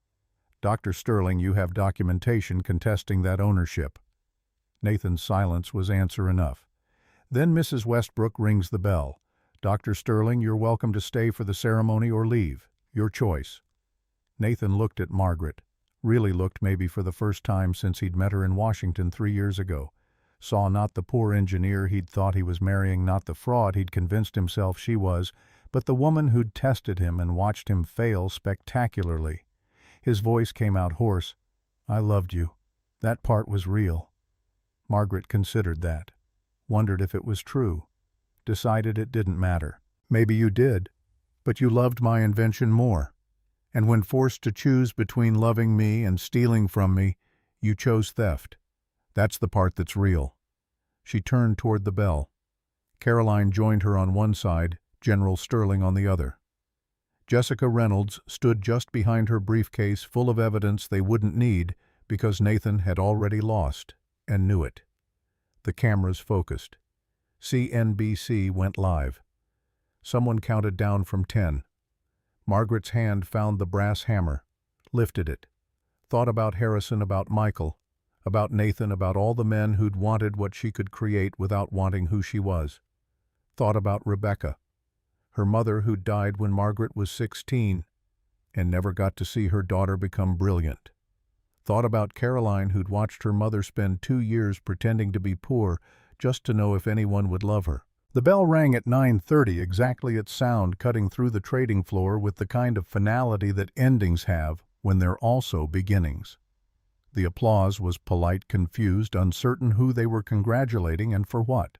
"Dr. Sterling, you have documentation contesting that ownership." Nathan's silence was answer enough. Then Mrs. Westbrook rings the bell. "Dr. Sterling, you're welcome to stay for the ceremony or leave. Your choice." Nathan looked at Margaret, really looked maybe for the first time since he'd met her in Washington 3 years ago. Saw not the poor engineer he'd thought he was marrying, not the fraud he'd convinced himself she was, but the woman who'd tested him and watched him fail spectacularly. His voice came out hoarse. "I loved you. That part was real." Margaret considered that, wondered if it was true, decided it didn't matter. "Maybe you did, but you loved my invention more. And when forced to choose between loving me and stealing from me, you chose theft. That's the part that's real." She turned toward the bell. Caroline joined her on one side, General Sterling on the other. Jessica Reynolds stood just behind her briefcase full of evidence they wouldn't need because Nathan had already lost and knew it. The cameras focused. CNBC went live. Someone counted down from 10. Margaret's hand found the brass hammer, lifted it, thought about Harrison, about Michael, about Nathan, about all the men who'd wanted what she could create without wanting who she was. Thought about Rebecca, her mother who died when Margaret was 16 and never got to see her daughter become brilliant. Thought about Caroline, who'd watched her mother spend 2 years pretending to be poor just to know if anyone would love her. The bell rang at 9:30, exactly its sound cutting through the trading floor with the kind of finality that endings have when they're also beginnings. The applause was polite, confused, uncertain who they were congratulating and for what.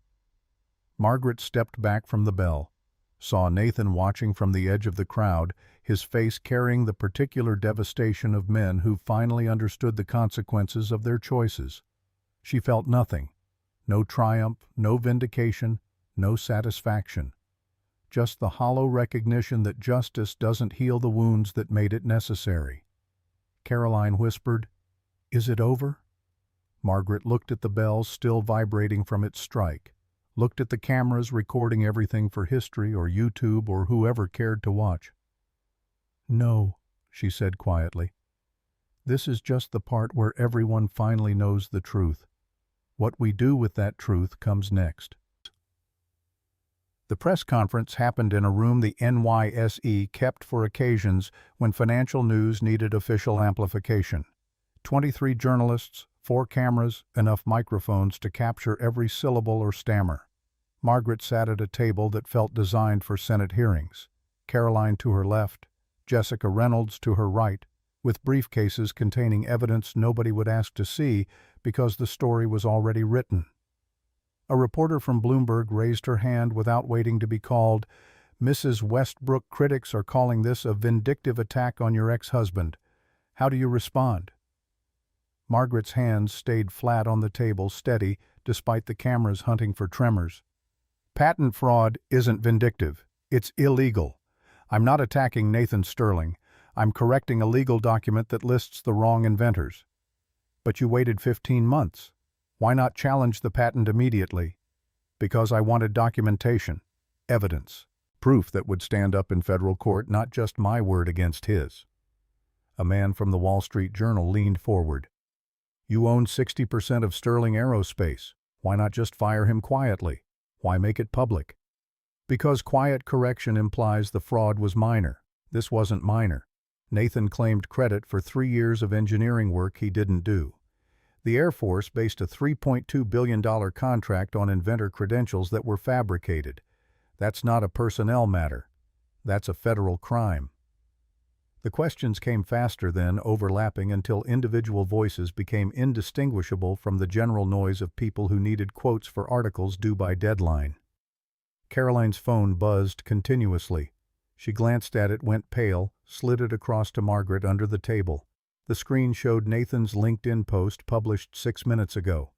Margaret stepped back from the bell, saw Nathan watching from the edge of the crowd, his face carrying the particular devastation of men who finally understood the consequences of their choices. She felt nothing. No triumph, no vindication, no satisfaction. Just the hollow recognition that justice doesn't heal the wounds that made it necessary. Caroline whispered, "Is it over?" Margaret looked at the bell still vibrating from its strike, looked at the cameras recording everything for history or YouTube or whoever cared to watch. "No," she said quietly. "This is just the part where everyone finally knows the truth. What we do with that truth comes next." The press conference happened in a room the NYSE kept for occasions when financial news needed official amplification. 23 journalists, 4 cameras, enough microphones to capture every syllable or stammer. Margaret sat at a table that felt designed for Senate hearings. Caroline to her left, Jessica Reynolds to her right, with briefcases containing evidence nobody would ask to see because the story was already written. A reporter from Bloomberg raised her hand without waiting to be called. "Mrs. Westbrook, critics are calling this a vindictive attack on your ex-husband. How do you respond?" Margaret's hands stayed flat on the table, steady, despite the cameras hunting for tremors. "Patent fraud isn't vindictive. It's illegal. I'm not attacking Nathan Sterling. I'm correcting a legal document that lists the wrong inventors." "But you waited 15 months. Why not challenge the patent immediately?" "Because I wanted documentation, evidence, proof that would stand up in federal court, not just my word against his." A man from the Wall Street Journal leaned forward. "You own 60% of Sterling Aerospace. Why not just fire him quietly? Why make it public?" "Because quiet correction implies the fraud was minor. This wasn't minor." Nathan claimed credit for 3 years of engineering work he didn't do. The Air Force based a $3.2 billion contract on inventor credentials that were fabricated. That's not a personnel matter. That's a federal crime. The questions came faster then, overlapping until individual voices became indistinguishable from the general noise of people who needed quotes for articles due by deadline. Caroline's phone buzzed continuously. She glanced at it, went pale, slid it across to Margaret under the table. The screen showed Nathan's LinkedIn post published 6 minutes ago.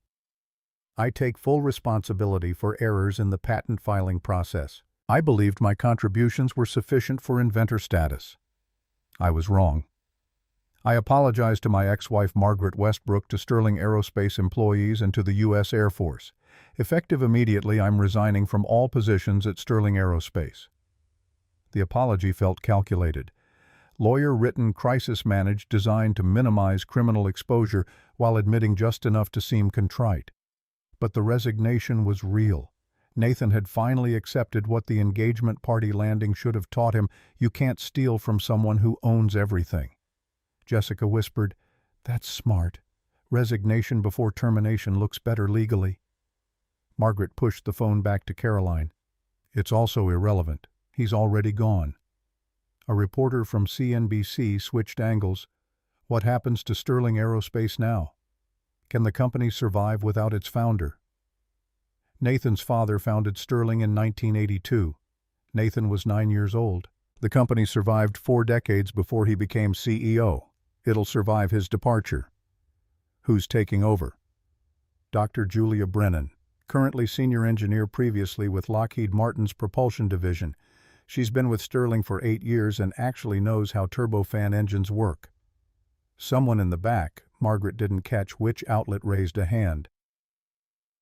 "I take full responsibility for errors in the patent filing process. I believed my contributions were sufficient for inventor status. I was wrong. I apologize to my ex-wife Margaret Westbrook, to Sterling Aerospace employees, and to the U.S. Air Force. Effective immediately, I'm resigning from all positions at Sterling Aerospace." The apology felt calculated. Lawyer-written, crisis-managed, designed to minimize criminal exposure while admitting just enough to seem contrite. But the resignation was real. Nathan had finally accepted what the engagement party landing should have taught him: you can't steal from someone who owns everything. Jessica whispered, "That's smart. Resignation before termination looks better legally." Margaret pushed the phone back to Caroline. "It's also irrelevant. He's already gone." A reporter from CNBC switched angles. "What happens to Sterling Aerospace now? Can the company survive without its founder?" Nathan's father founded Sterling in 1982. Nathan was 9 years old. The company survived 4 decades before he became CEO. It'll survive his departure. Who's taking over? Dr. Julia Brennan, currently senior engineer, previously with Lockheed Martin's propulsion division. She's been with Sterling for 8 years and actually knows how turbofan engines work. Someone in the back, Margaret didn't catch which outlet, raised a hand.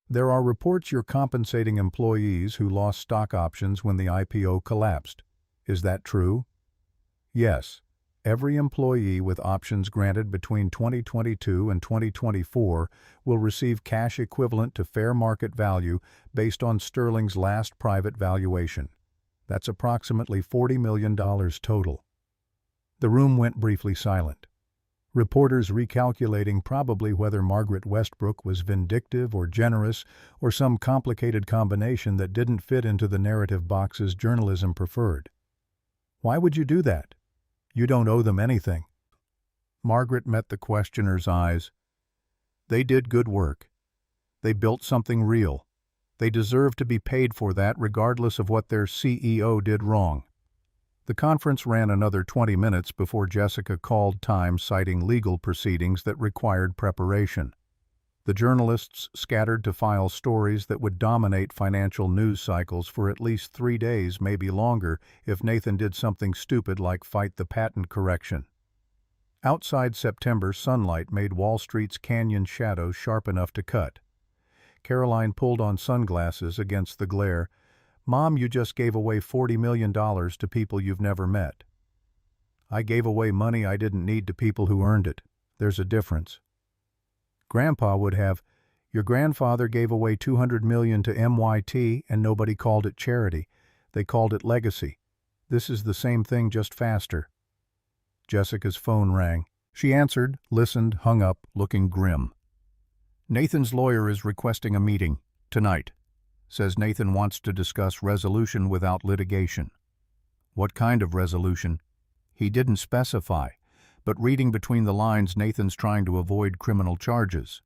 "There are reports you're compensating employees who lost stock options when the IPO collapsed. Is that true?" "Yes. Every employee with options granted between 2022 and 2024 will receive cash equivalent to fair market value based on Sterling's last private valuation. That's approximately $40 million total." The room went briefly silent. Reporters recalculating probably whether Margaret Westbrook was vindictive or generous or some complicated combination that didn't fit into the narrative boxes journalism preferred. "Why would you do that? You don't owe them anything." Margaret met the questioner's eyes. "They did good work. They built something real. They deserve to be paid for that regardless of what their CEO did wrong." The conference ran another 20 minutes before Jessica called time, citing legal proceedings that required preparation. The journalists scattered to file stories that would dominate financial news cycles for at least 3 days, maybe longer, if Nathan did something stupid like fight the patent correction. Outside, September sunlight made Wall Street's canyon shadows sharp enough to cut. Caroline pulled on sunglasses against the glare. "Mom, you just gave away $40 million to people you've never met." "I gave away money I didn't need to people who earned it. There's a difference." Grandpa would have. "Your grandfather gave away $200 million to MIT and nobody called it charity. They called it legacy. This is the same thing, just faster." Jessica's phone rang. She answered, listened, hung up, looking grim. "Nathan's lawyer is requesting a meeting. Tonight. Says Nathan wants to discuss resolution without litigation." "What kind of resolution?" "He didn't specify, but reading between the lines, Nathan's trying to avoid criminal charges."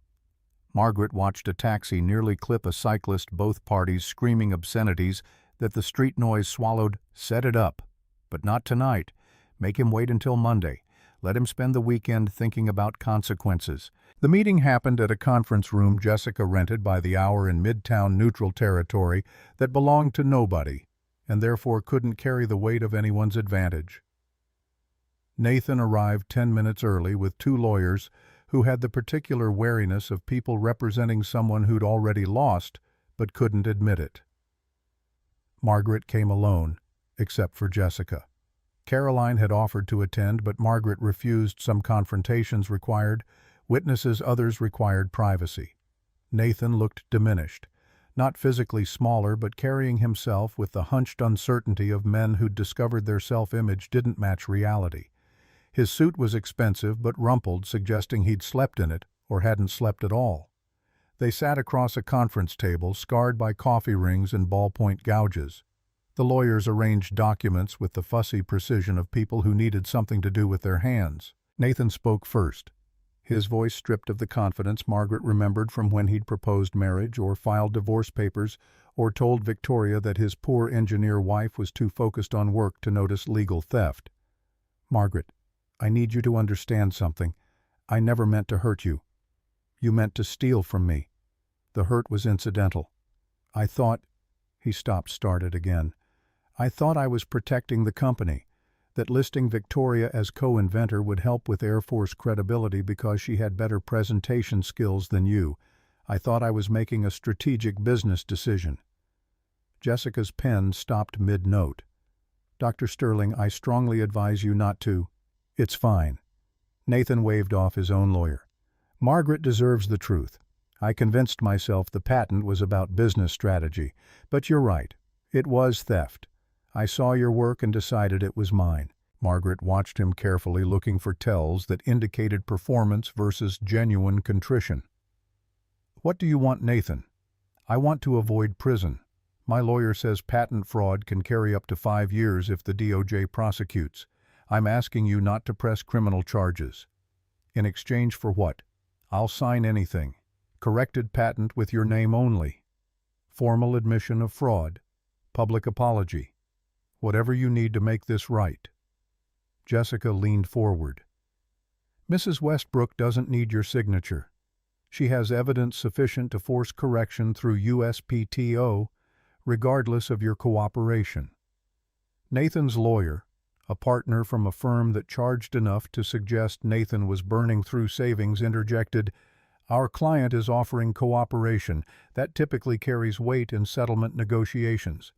Margaret watched a taxi nearly clip a cyclist, both parties screaming obscenities that the street noise swallowed. "Set it up. But not tonight. Make him wait until Monday. Let him spend the weekend thinking about consequences." The meeting happened at a conference room Jessica rented by the hour in Midtown neutral territory that belonged to nobody, and therefore couldn't carry the weight of anyone's advantage. Nathan arrived 10 minutes early with 2 lawyers who had the particular wariness of people representing someone who'd already lost but couldn't admit it. Margaret came alone, except for Jessica. Caroline had offered to attend, but Margaret refused. Some confrontations required witnesses, others required privacy. Nathan looked diminished, not physically smaller, but carrying himself with the hunched uncertainty of men who'd discovered their self-image didn't match reality. His suit was expensive but rumpled, suggesting he'd slept in it or hadn't slept at all. They sat across a conference table, scarred by coffee rings and ballpoint gouges. The lawyers arranged documents with the fussy precision of people who needed something to do with their hands. Nathan spoke first, his voice stripped of the confidence Margaret remembered from when he'd proposed marriage or filed divorce papers or told Victoria that his poor engineer wife was too focused on work to notice legal theft. "Margaret, I need you to understand something. I never meant to hurt you. You meant to steal from me. The hurt was incidental. I thought—" He stopped, started again. "I thought I was protecting the company, that listing Victoria as co-inventor would help with Air Force credibility because she had better presentation skills than you. I thought I was making a strategic business decision." Jessica's pen stopped mid-note. "Dr. Sterling, I strongly advise you not to." "It's fine." Nathan waved off his own lawyer. "Margaret deserves the truth. I convinced myself the patent was about business strategy, but you're right. It was theft. I saw your work and decided it was mine." Margaret watched him carefully, looking for tells that indicated performance versus genuine contrition. "What do you want, Nathan?" "I want to avoid prison. My lawyer says patent fraud can carry up to 5 years if the DOJ prosecutes. I'm asking you not to press criminal charges." "In exchange for what?" "I'll sign anything. Corrected patent with your name only. Formal admission of fraud. Public apology. Whatever you need to make this right." Jessica leaned forward. "Mrs. Westbrook doesn't need your signature. She has evidence sufficient to force correction through USPTO, regardless of your cooperation." Nathan's lawyer, a partner from a firm that charged enough to suggest Nathan was burning through savings, interjected, "Our client is offering cooperation. That typically carries weight in settlement negotiations."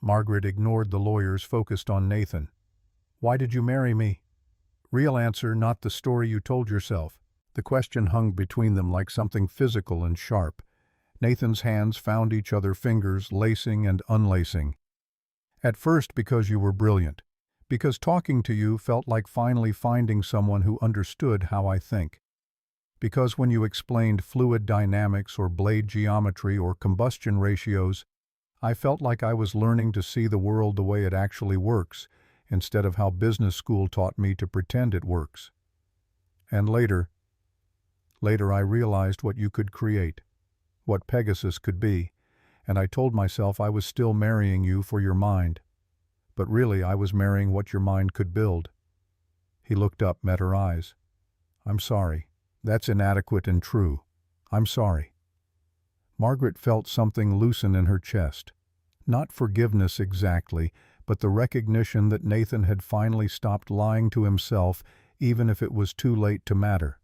Margaret ignored the lawyers, focused on Nathan. "Why did you marry me?" "Real answer, not the story you told yourself." The question hung between them like something physical and sharp. Nathan's hands found each other, fingers lacing and unlacing. "At first because you were brilliant. Because talking to you felt like finally finding someone who understood how I think. Because when you explained fluid dynamics or blade geometry or combustion ratios, I felt like I was learning to see the world the way it actually works, instead of how business school taught me to pretend it works. And later I realized what you could create, what Pegasus could be, and I told myself I was still marrying you for your mind. But really I was marrying what your mind could build." He looked up, met her eyes. "I'm sorry. That's inadequate and true. I'm sorry." Margaret felt something loosen in her chest. Not forgiveness exactly, but the recognition that Nathan had finally stopped lying to himself, even if it was too late to matter.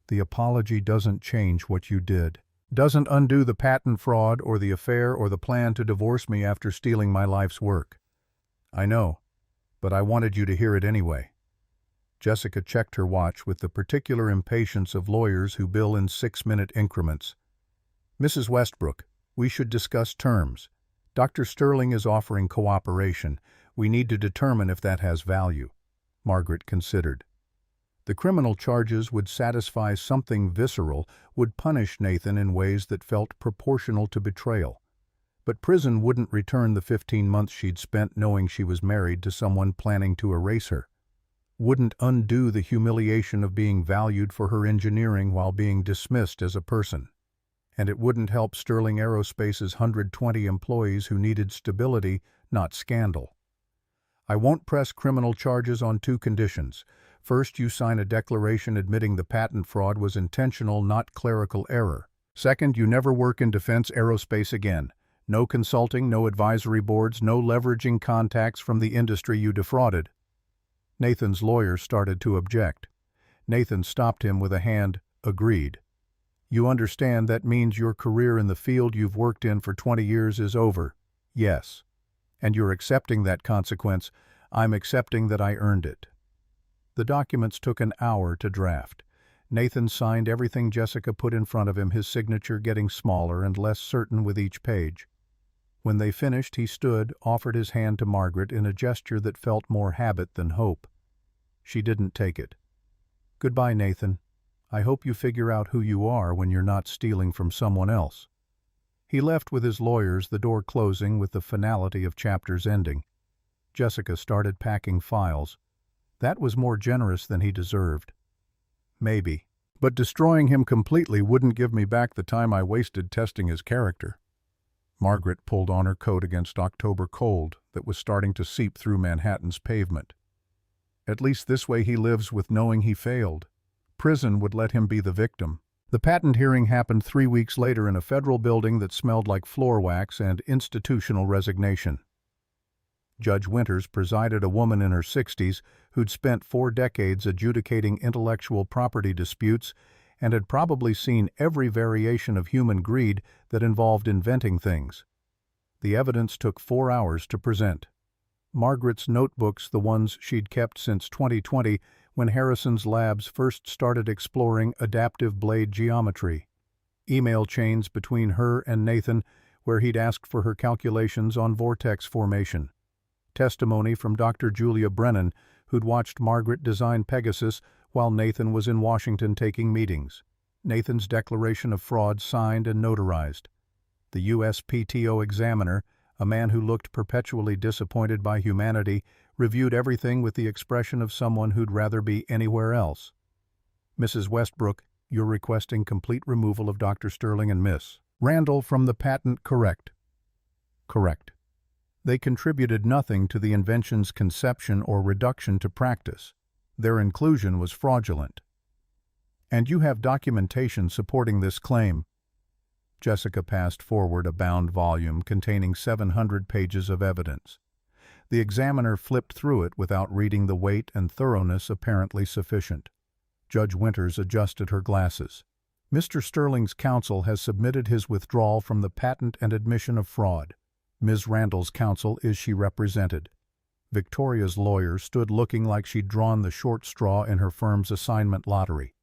"The apology doesn't change what you did. Doesn't undo the patent fraud or the affair or the plan to divorce me after stealing my life's work." "I know, but I wanted you to hear it anyway." Jessica checked her watch with the particular impatience of lawyers who bill in 6-minute increments. "Mrs. Westbrook, we should discuss terms. Dr. Sterling is offering cooperation. We need to determine if that has value." Margaret considered. The criminal charges would satisfy something visceral, would punish Nathan in ways that felt proportional to betrayal. But prison wouldn't return the 15 months she'd spent knowing she was married to someone planning to erase her. Wouldn't undo the humiliation of being valued for her engineering while being dismissed as a person. And it wouldn't help Sterling Aerospace's 120 employees who needed stability, not scandal. "I won't press criminal charges on 2 conditions. First, you sign a declaration admitting the patent fraud was intentional, not clerical error. Second, you never work in defense aerospace again. No consulting, no advisory boards, no leveraging contacts from the industry you defrauded." Nathan's lawyer started to object. Nathan stopped him with a hand, agreed. "You understand that means your career in the field you've worked in for 20 years is over?" "Yes." "And you're accepting that consequence?" I'm accepting that I earned it. The documents took an hour to draft. Nathan signed everything Jessica put in front of him, his signature getting smaller and less certain with each page. When they finished, he stood, offered his hand to Margaret in a gesture that felt more habit than hope. She didn't take it. Goodbye, Nathan. I hope you figure out who you are when you're not stealing from someone else. He left with his lawyers, the door closing with the finality of chapters ending. Jessica started packing files. That was more generous than he deserved. Maybe. But destroying him completely wouldn't give me back the time I wasted testing his character. Margaret pulled on her coat against October cold that was starting to seep through Manhattan's pavement. At least this way he lives with knowing he failed. Prison would let him be the victim. The patent hearing happened 3 weeks later in a federal building that smelled like floor wax and institutional resignation. Judge Winters presided, a woman in her 60s who'd spent 4 decades adjudicating intellectual property disputes and had probably seen every variation of human greed that involved inventing things. The evidence took 4 hours to present. Margaret's notebooks, the ones she'd kept since 2020 when Harrison's labs first started exploring adaptive blade geometry. Email chains between her and Nathan where he'd asked for her calculations on vortex formation. Testimony from Dr. Julia Brennan, who'd watched Margaret design Pegasus while Nathan was in Washington taking meetings. Nathan's declaration of fraud signed and notarized. The USPTO examiner, a man who looked perpetually disappointed by humanity, reviewed everything with the expression of someone who'd rather be anywhere else. Mrs. Westbrook, you're requesting complete removal of Dr. Sterling and Miss Randall from the patent, correct? Correct. They contributed nothing to the invention's conception or reduction to practice. Their inclusion was fraudulent. And you have documentation supporting this claim. Jessica passed forward a bound volume containing 700 pages of evidence. The examiner flipped through it without reading, the weight and thoroughness apparently sufficient. Judge Winters adjusted her glasses. Mr. Sterling's counsel has submitted his withdrawal from the patent and admission of fraud. Ms. Randall's counsel is she represented. Victoria's lawyer stood looking like she'd drawn the short straw in her firm's assignment lottery.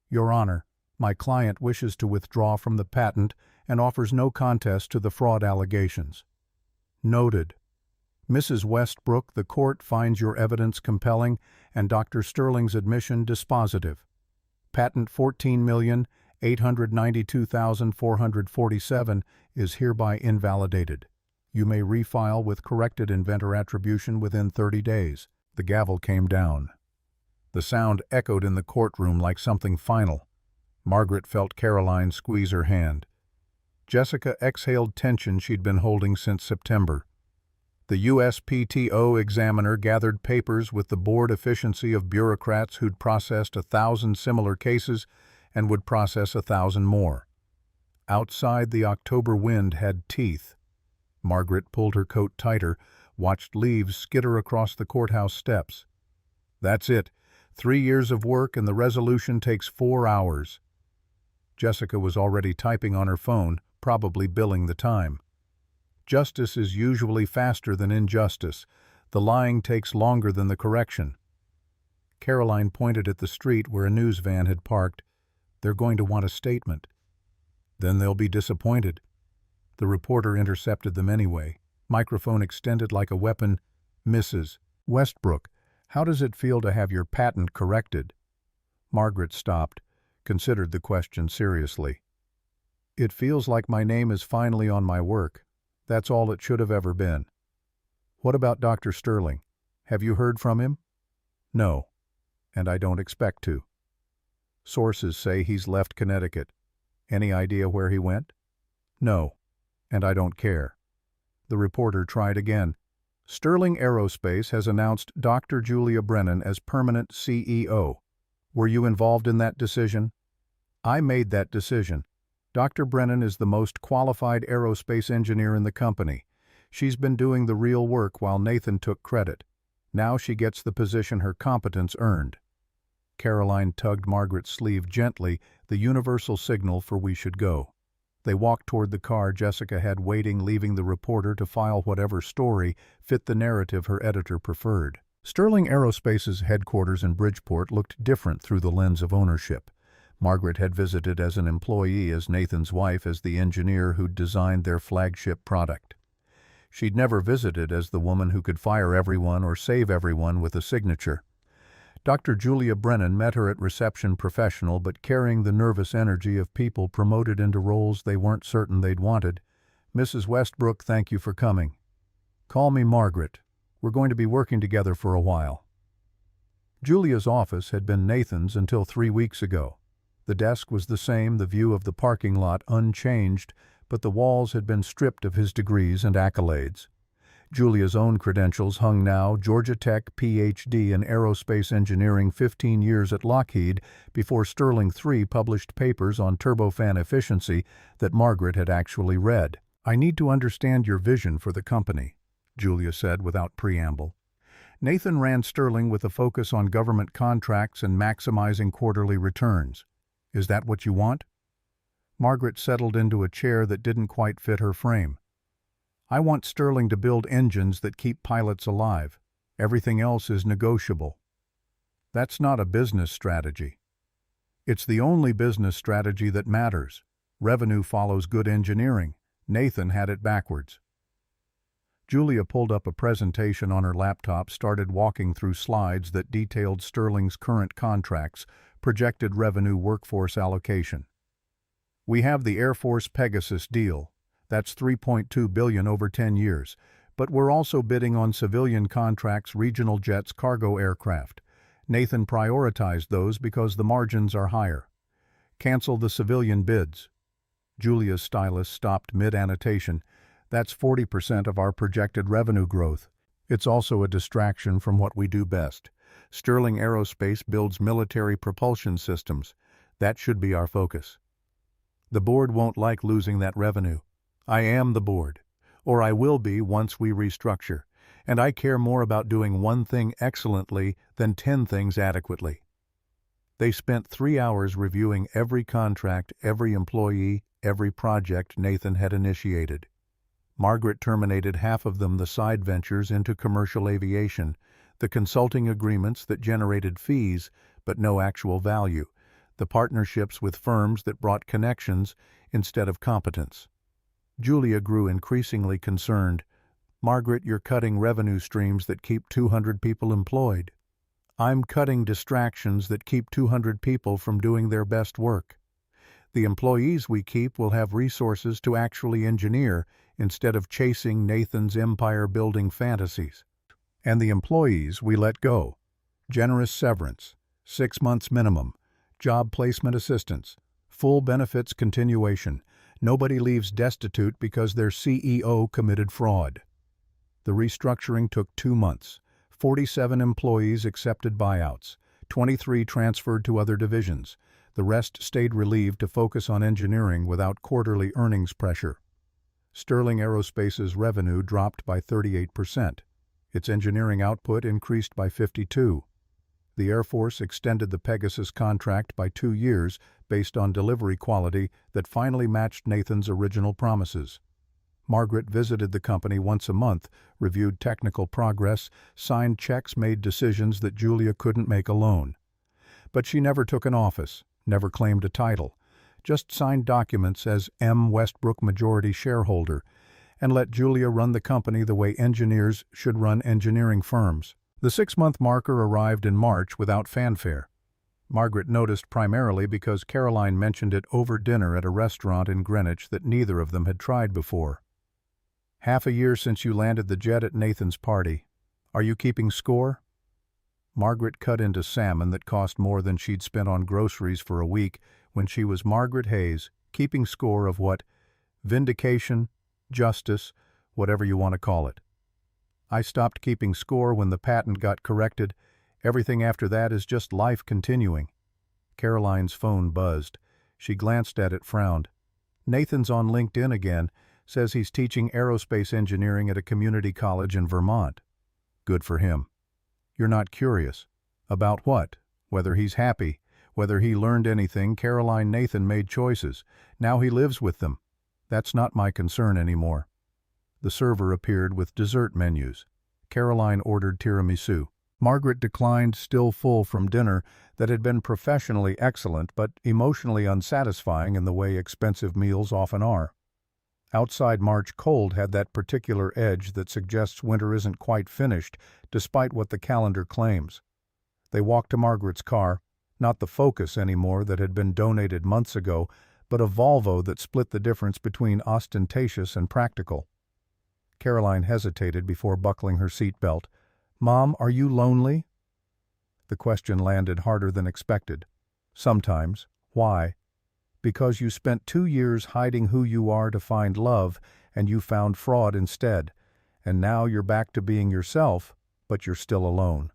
Your Honor, my client wishes to withdraw from the patent and offers no contest to the fraud allegations. Noted. Mrs. Westbrook, the court finds your evidence compelling and Dr. Sterling's admission dispositive. Patent 14,892,447 is hereby invalidated. You may refile with corrected inventor attribution within 30 days. The gavel came down. The sound echoed in the courtroom like something final. Margaret felt Caroline squeeze her hand. Jessica exhaled tension she'd been holding since September. The USPTO examiner gathered papers with the bored efficiency of bureaucrats who'd processed 1,000 similar cases and would process 1,000 more. Outside, the October wind had teeth. Margaret pulled her coat tighter, watched leaves skitter across the courthouse steps. That's it. 3 years of work and the resolution takes 4 hours. Jessica was already typing on her phone, probably billing the time. Justice is usually faster than injustice. The lying takes longer than the correction. Caroline pointed at the street where a news van had parked. They're going to want a statement. Then they'll be disappointed. The reporter intercepted them anyway. Microphone extended like a weapon. Mrs. Westbrook, how does it feel to have your patent corrected? Margaret stopped, considered the question seriously. It feels like my name is finally on my work. That's all it should have ever been. What about Dr. Sterling? Have you heard from him? No, and I don't expect to. Sources say he's left Connecticut. Any idea where he went? No, and I don't care. The reporter tried again. Sterling Aerospace has announced Dr. Julia Brennan as permanent CEO. Were you involved in that decision? I made that decision. Dr. Brennan is the most qualified aerospace engineer in the company. She's been doing the real work while Nathan took credit. Now she gets the position her competence earned. Caroline tugged Margaret's sleeve gently, the universal signal for we should go. They walked toward the car Jessica had waiting, leaving the reporter to file whatever story fit the narrative her editor preferred. Sterling Aerospace's headquarters in Bridgeport looked different through the lens of ownership. Margaret had visited as an employee, as Nathan's wife as the engineer who'd designed their flagship product. She'd never visited as the woman who could fire everyone or save everyone with a signature. Dr. Julia Brennan met her at reception, professional but carrying the nervous energy of people promoted into roles they weren't certain they'd wanted. "Mrs. Westbrook, thank you for coming. Call me Margaret. We're going to be working together for a while." Julia's office had been Nathan's until 3 weeks ago. The desk was the same, the view of the parking lot unchanged, but the walls had been stripped of his degrees and accolades. Julia's own credentials hung now: Georgia Tech Ph.D. in aerospace engineering, 15 years at Lockheed, before Sterling III published papers on turbofan efficiency that Margaret had actually read. "I need to understand your vision for the company," Julia said without preamble. Nathan ran Sterling with a focus on government contracts and maximizing quarterly returns. "Is that what you want?" Margaret settled into a chair that didn't quite fit her frame. "I want Sterling to build engines that keep pilots alive. Everything else is negotiable." "That's not a business strategy." "It's the only business strategy that matters. Revenue follows good engineering. Nathan had it backwards." Julia pulled up a presentation on her laptop, started walking through slides that detailed Sterling's current contracts, projected revenue, workforce allocation. "We have the Air Force Pegasus deal. That's $3.2 billion over 10 years. But we're also bidding on civilian contracts, regional jets, cargo aircraft. Nathan prioritized those because the margins are higher. Cancel the civilian bids." Julia's stylus stopped mid-annotation. "That's 40% of our projected revenue growth. It's also a distraction from what we do best. Sterling Aerospace builds military propulsion systems. That should be our focus. The board won't like losing that revenue. I am the board, or I will be once we restructure, and I care more about doing one thing excellently than 10 things adequately." They spent 3 hours reviewing every contract, every employee, every project Nathan had initiated. Margaret terminated half of them, the side ventures into commercial aviation, the consulting agreements that generated fees but no actual value, the partnerships with firms that brought connections instead of competence. Julia grew increasingly concerned. "Margaret, you're cutting revenue streams that keep 200 people employed." "I'm cutting distractions that keep 200 people from doing their best work. The employees we keep will have resources to actually engineer instead of chasing Nathan's empire-building fantasies. And the employees we let go. Generous severance, 6 months minimum, job placement assistance, full benefits continuation. Nobody leaves destitute because their CEO committed fraud." The restructuring took 2 months. 47 employees accepted buyouts. 23 transferred to other divisions. The rest stayed relieved to focus on engineering without quarterly earnings pressure. Sterling Aerospace's revenue dropped by 38%. Its engineering output increased by 52%. The Air Force extended the Pegasus contract by 2 years based on delivery quality that finally matched Nathan's original promises. Margaret visited the company once a month, reviewed technical progress, signed checks, made decisions that Julia couldn't make alone. But she never took an office, never claimed a title, just signed documents as M. Westbrook majority shareholder, and let Julia run the company the way engineers should run engineering firms. The 6-month marker arrived in March without fanfare. Margaret noticed primarily because Caroline mentioned it over dinner at a restaurant in Greenwich that neither of them had tried before. "Half a year since you landed the jet at Nathan's party. Are you keeping score?" Margaret cut into salmon that cost more than she'd spent on groceries for a week when she was Margaret Hayes, keeping score of what? Vindication, justice, whatever you want to call it. "I stopped keeping score when the patent got corrected. Everything after that is just life continuing." Caroline's phone buzzed. She glanced at it, frowned. "Nathan's on LinkedIn again. Says he's teaching aerospace engineering at a community college in Vermont." "Good for him." "You're not curious?" "About what? Whether he's happy, whether he learned anything." Caroline, "Nathan made choices. Now he lives with them. That's not my concern anymore." The server appeared with dessert menus. Caroline ordered tiramisu. Margaret declined, still full from dinner that had been professionally excellent but emotionally unsatisfying in the way expensive meals often are. Outside March cold had that particular edge that suggests winter isn't quite finished, despite what the calendar claims. They walked to Margaret's car, not the Focus anymore that had been donated months ago, but a Volvo that split the difference between ostentatious and practical. Caroline hesitated before buckling her seatbelt. "Mom, are you lonely?" The question landed harder than expected. "Sometimes. Why?" "Because you spent 2 years hiding who you are to find love, and you found fraud instead. And now you're back to being yourself, but you're still alone."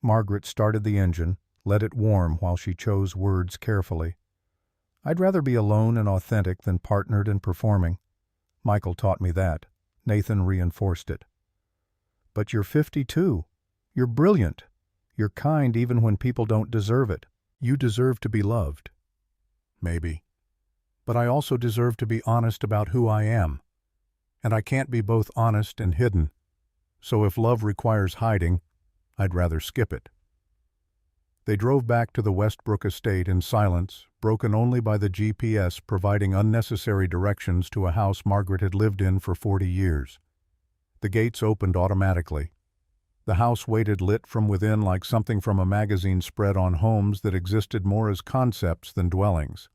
Margaret started the engine, let it warm while she chose words carefully. "I'd rather be alone and authentic than partnered and performing. Michael taught me that." Nathan reinforced it. "But you're 52. You're brilliant. You're kind even when people don't deserve it. You deserve to be loved." "Maybe. But I also deserve to be honest about who I am. And I can't be both honest and hidden. So if love requires hiding, I'd rather skip it." They drove back to the Westbrook estate in silence, broken only by the GPS providing unnecessary directions to a house Margaret had lived in for 40 years. The gates opened automatically. The house waited, lit from within like something from a magazine spread on homes that existed more as concepts than dwellings.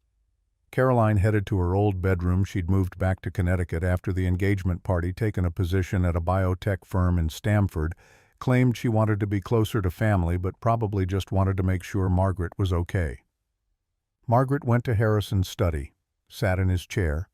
Caroline headed to her old bedroom. She'd moved back to Connecticut after the engagement party, taken a position at a biotech firm in Stamford, claimed she wanted to be closer to family but probably just wanted to make sure Margaret was okay. Margaret went to Harrison's study, sat in his chair,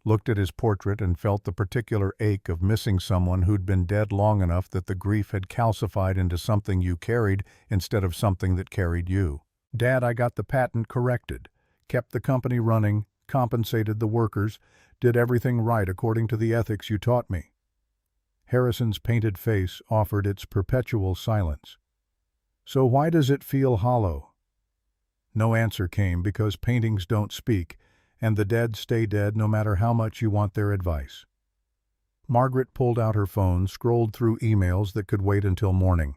looked at his portrait and felt the particular ache of missing someone who'd been dead long enough that the grief had calcified into something you carried instead of something that carried you. "Dad, I got the patent corrected, kept the company running, compensated the workers, did everything right according to the ethics you taught me." Harrison's painted face offered its perpetual silence. "So why does it feel hollow?" No answer came because paintings don't speak, and the dead stay dead no matter how much you want their advice. Margaret pulled out her phone, scrolled through emails that could wait until morning.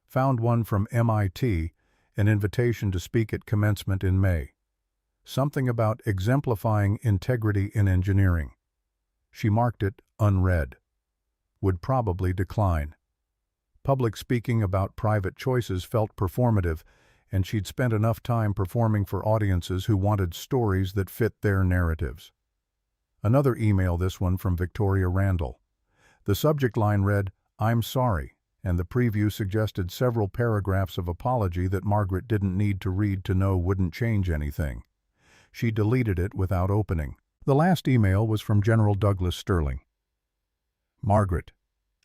Found one from MIT, an invitation to speak at commencement in May. Something about exemplifying integrity in engineering. She marked it unread. Would probably decline. Public speaking about private choices felt performative, and she'd spent enough time performing for audiences who wanted stories that fit their narratives. Another email, this one from Victoria Randall. The subject line read, "I'm sorry," and the preview suggested several paragraphs of apology that Margaret didn't need to read to know wouldn't change anything. She deleted it without opening. The last email was from General Douglas Sterling. "Margaret,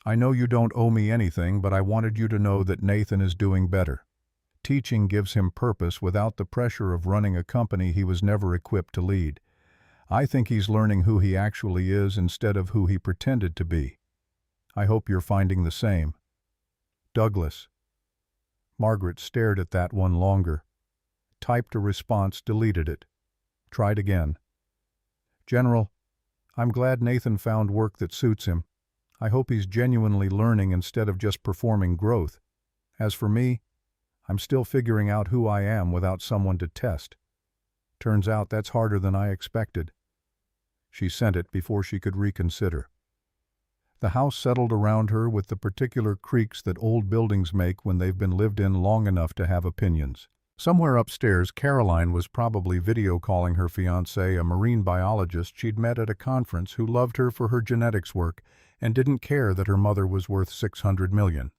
I know you don't owe me anything, but I wanted you to know that Nathan is doing better. Teaching gives him purpose without the pressure of running a company he was never equipped to lead. I think he's learning who he actually is instead of who he pretended to be. I hope you're finding the same. Douglas." Margaret stared at that one longer. Typed a response, deleted it. Tried again. "General, I'm glad Nathan found work that suits him. I hope he's genuinely learning instead of just performing growth. As for me, I'm still figuring out who I am without someone to test. Turns out that's harder than I expected." She sent it before she could reconsider. The house settled around her with the particular creaks that old buildings make when they've been lived in long enough to have opinions. Somewhere upstairs, Caroline was probably video calling her fiancé, a marine biologist she'd met at a conference who loved her for her genetics work and didn't care that her mother was worth $600 million.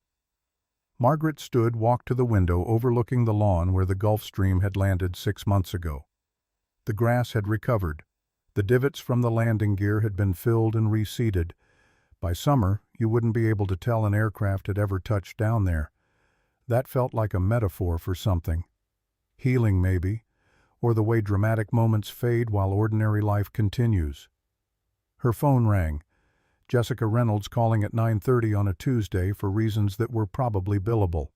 Margaret stood, walked to the window overlooking the lawn where the Gulf Stream had landed 6 months ago. The grass had recovered. The divots from the landing gear had been filled and reseeded. By summer, you wouldn't be able to tell an aircraft had ever touched down there. That felt like a metaphor for something. Healing, maybe, or the way dramatic moments fade while ordinary life continues. Her phone rang. Jessica Reynolds calling at 9:30 on a Tuesday for reasons that were probably billable.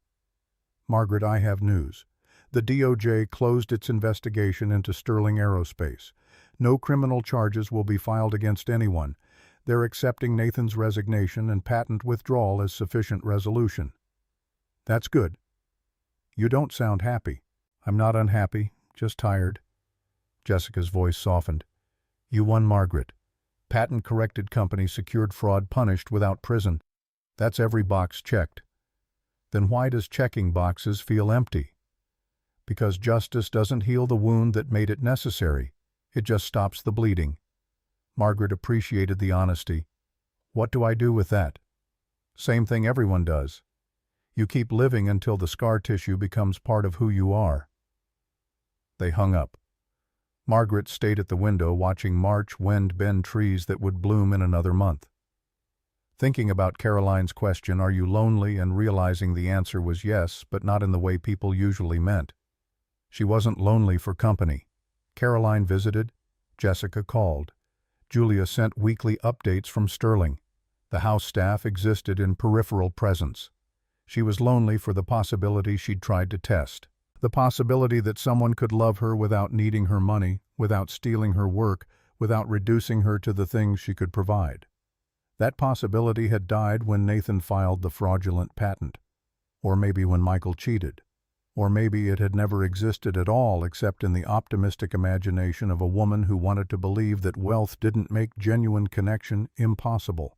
"Margaret, I have news. The DOJ closed its investigation into Sterling Aerospace. No criminal charges will be filed against anyone. They're accepting Nathan's resignation and patent withdrawal as sufficient resolution." That's good. You don't sound happy. I'm not unhappy, just tired. Jessica's voice softened. You won, Margaret. Patent-corrected company secured fraud punished without prison. That's every box checked. Then why does checking boxes feel empty? Because justice doesn't heal the wound that made it necessary. It just stops the bleeding. Margaret appreciated the honesty. What do I do with that? Same thing everyone does. You keep living until the scar tissue becomes part of who you are. They hung up. Margaret stayed at the window watching March wind bend trees that would bloom in another month. Thinking about Caroline's question, are you lonely, and realizing the answer was yes, but not in the way people usually meant. She wasn't lonely for company. Caroline visited. Jessica called. Julia sent weekly updates from Sterling. The house staff existed in peripheral presence. She was lonely for the possibility she'd tried to test. The possibility that someone could love her without needing her money, without stealing her work, without reducing her to the things she could provide. That possibility had died when Nathan filed the fraudulent patent. Or maybe when Michael cheated. Or maybe it had never existed at all except in the optimistic imagination of a woman who wanted to believe that wealth didn't make genuine connection impossible.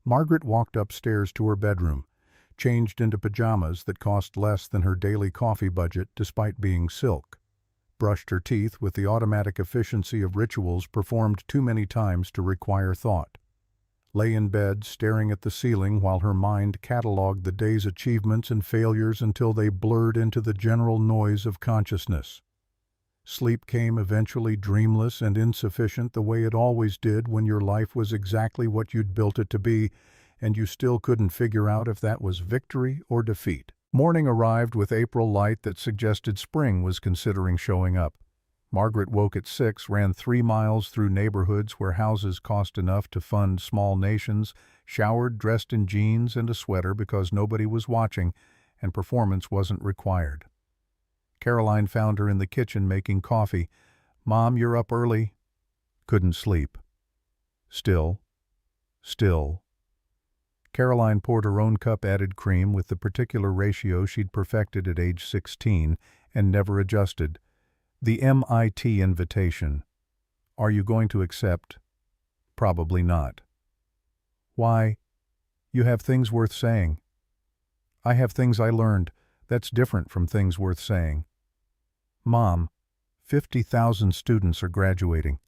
Margaret walked upstairs to her bedroom, changed into pajamas that cost less than her daily coffee budget despite being silk, brushed her teeth with the automatic efficiency of rituals performed too many times to require thought, lay in bed staring at the ceiling while her mind cataloged the day's achievements and failures until they blurred into the general noise of consciousness. Sleep came eventually, dreamless and insufficient the way it always did when your life was exactly what you'd built it to be, and you still couldn't figure out if that was victory or defeat. Morning arrived with April light that suggested spring was considering showing up. Margaret woke at 6, ran 3 miles through neighborhoods where houses cost enough to fund small nations, showered, dressed in jeans and a sweater because nobody was watching and performance wasn't required. Caroline found her in the kitchen making coffee. "Mom, you're up early." Couldn't sleep. Still. Caroline poured her own cup added cream with the particular ratio she'd perfected at age 16 and never adjusted. The MIT invitation. Are you going to accept? Probably not. Why? You have things worth saying. I have things I learned. That's different from things worth saying. Mom, 50,000 students are graduating.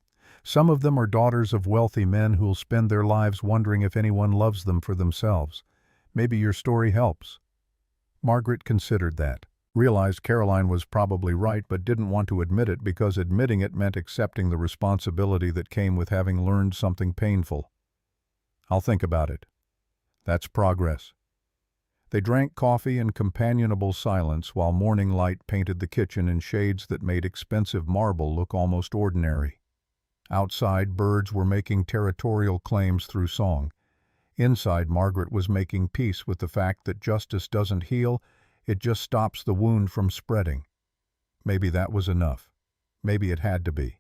Some of them are daughters of wealthy men who'll spend their lives wondering if anyone loves them for themselves. Maybe your story helps. Margaret considered that, realized Caroline was probably right but didn't want to admit it because admitting it meant accepting the responsibility that came with having learned something painful. I'll think about it. That's progress. They drank coffee in companionable silence while morning light painted the kitchen in shades that made expensive marble look almost ordinary. Outside, birds were making territorial claims through song. Inside, Margaret was making peace with the fact that justice doesn't heal, it just stops the wound from spreading. Maybe that was enough. Maybe it had to be.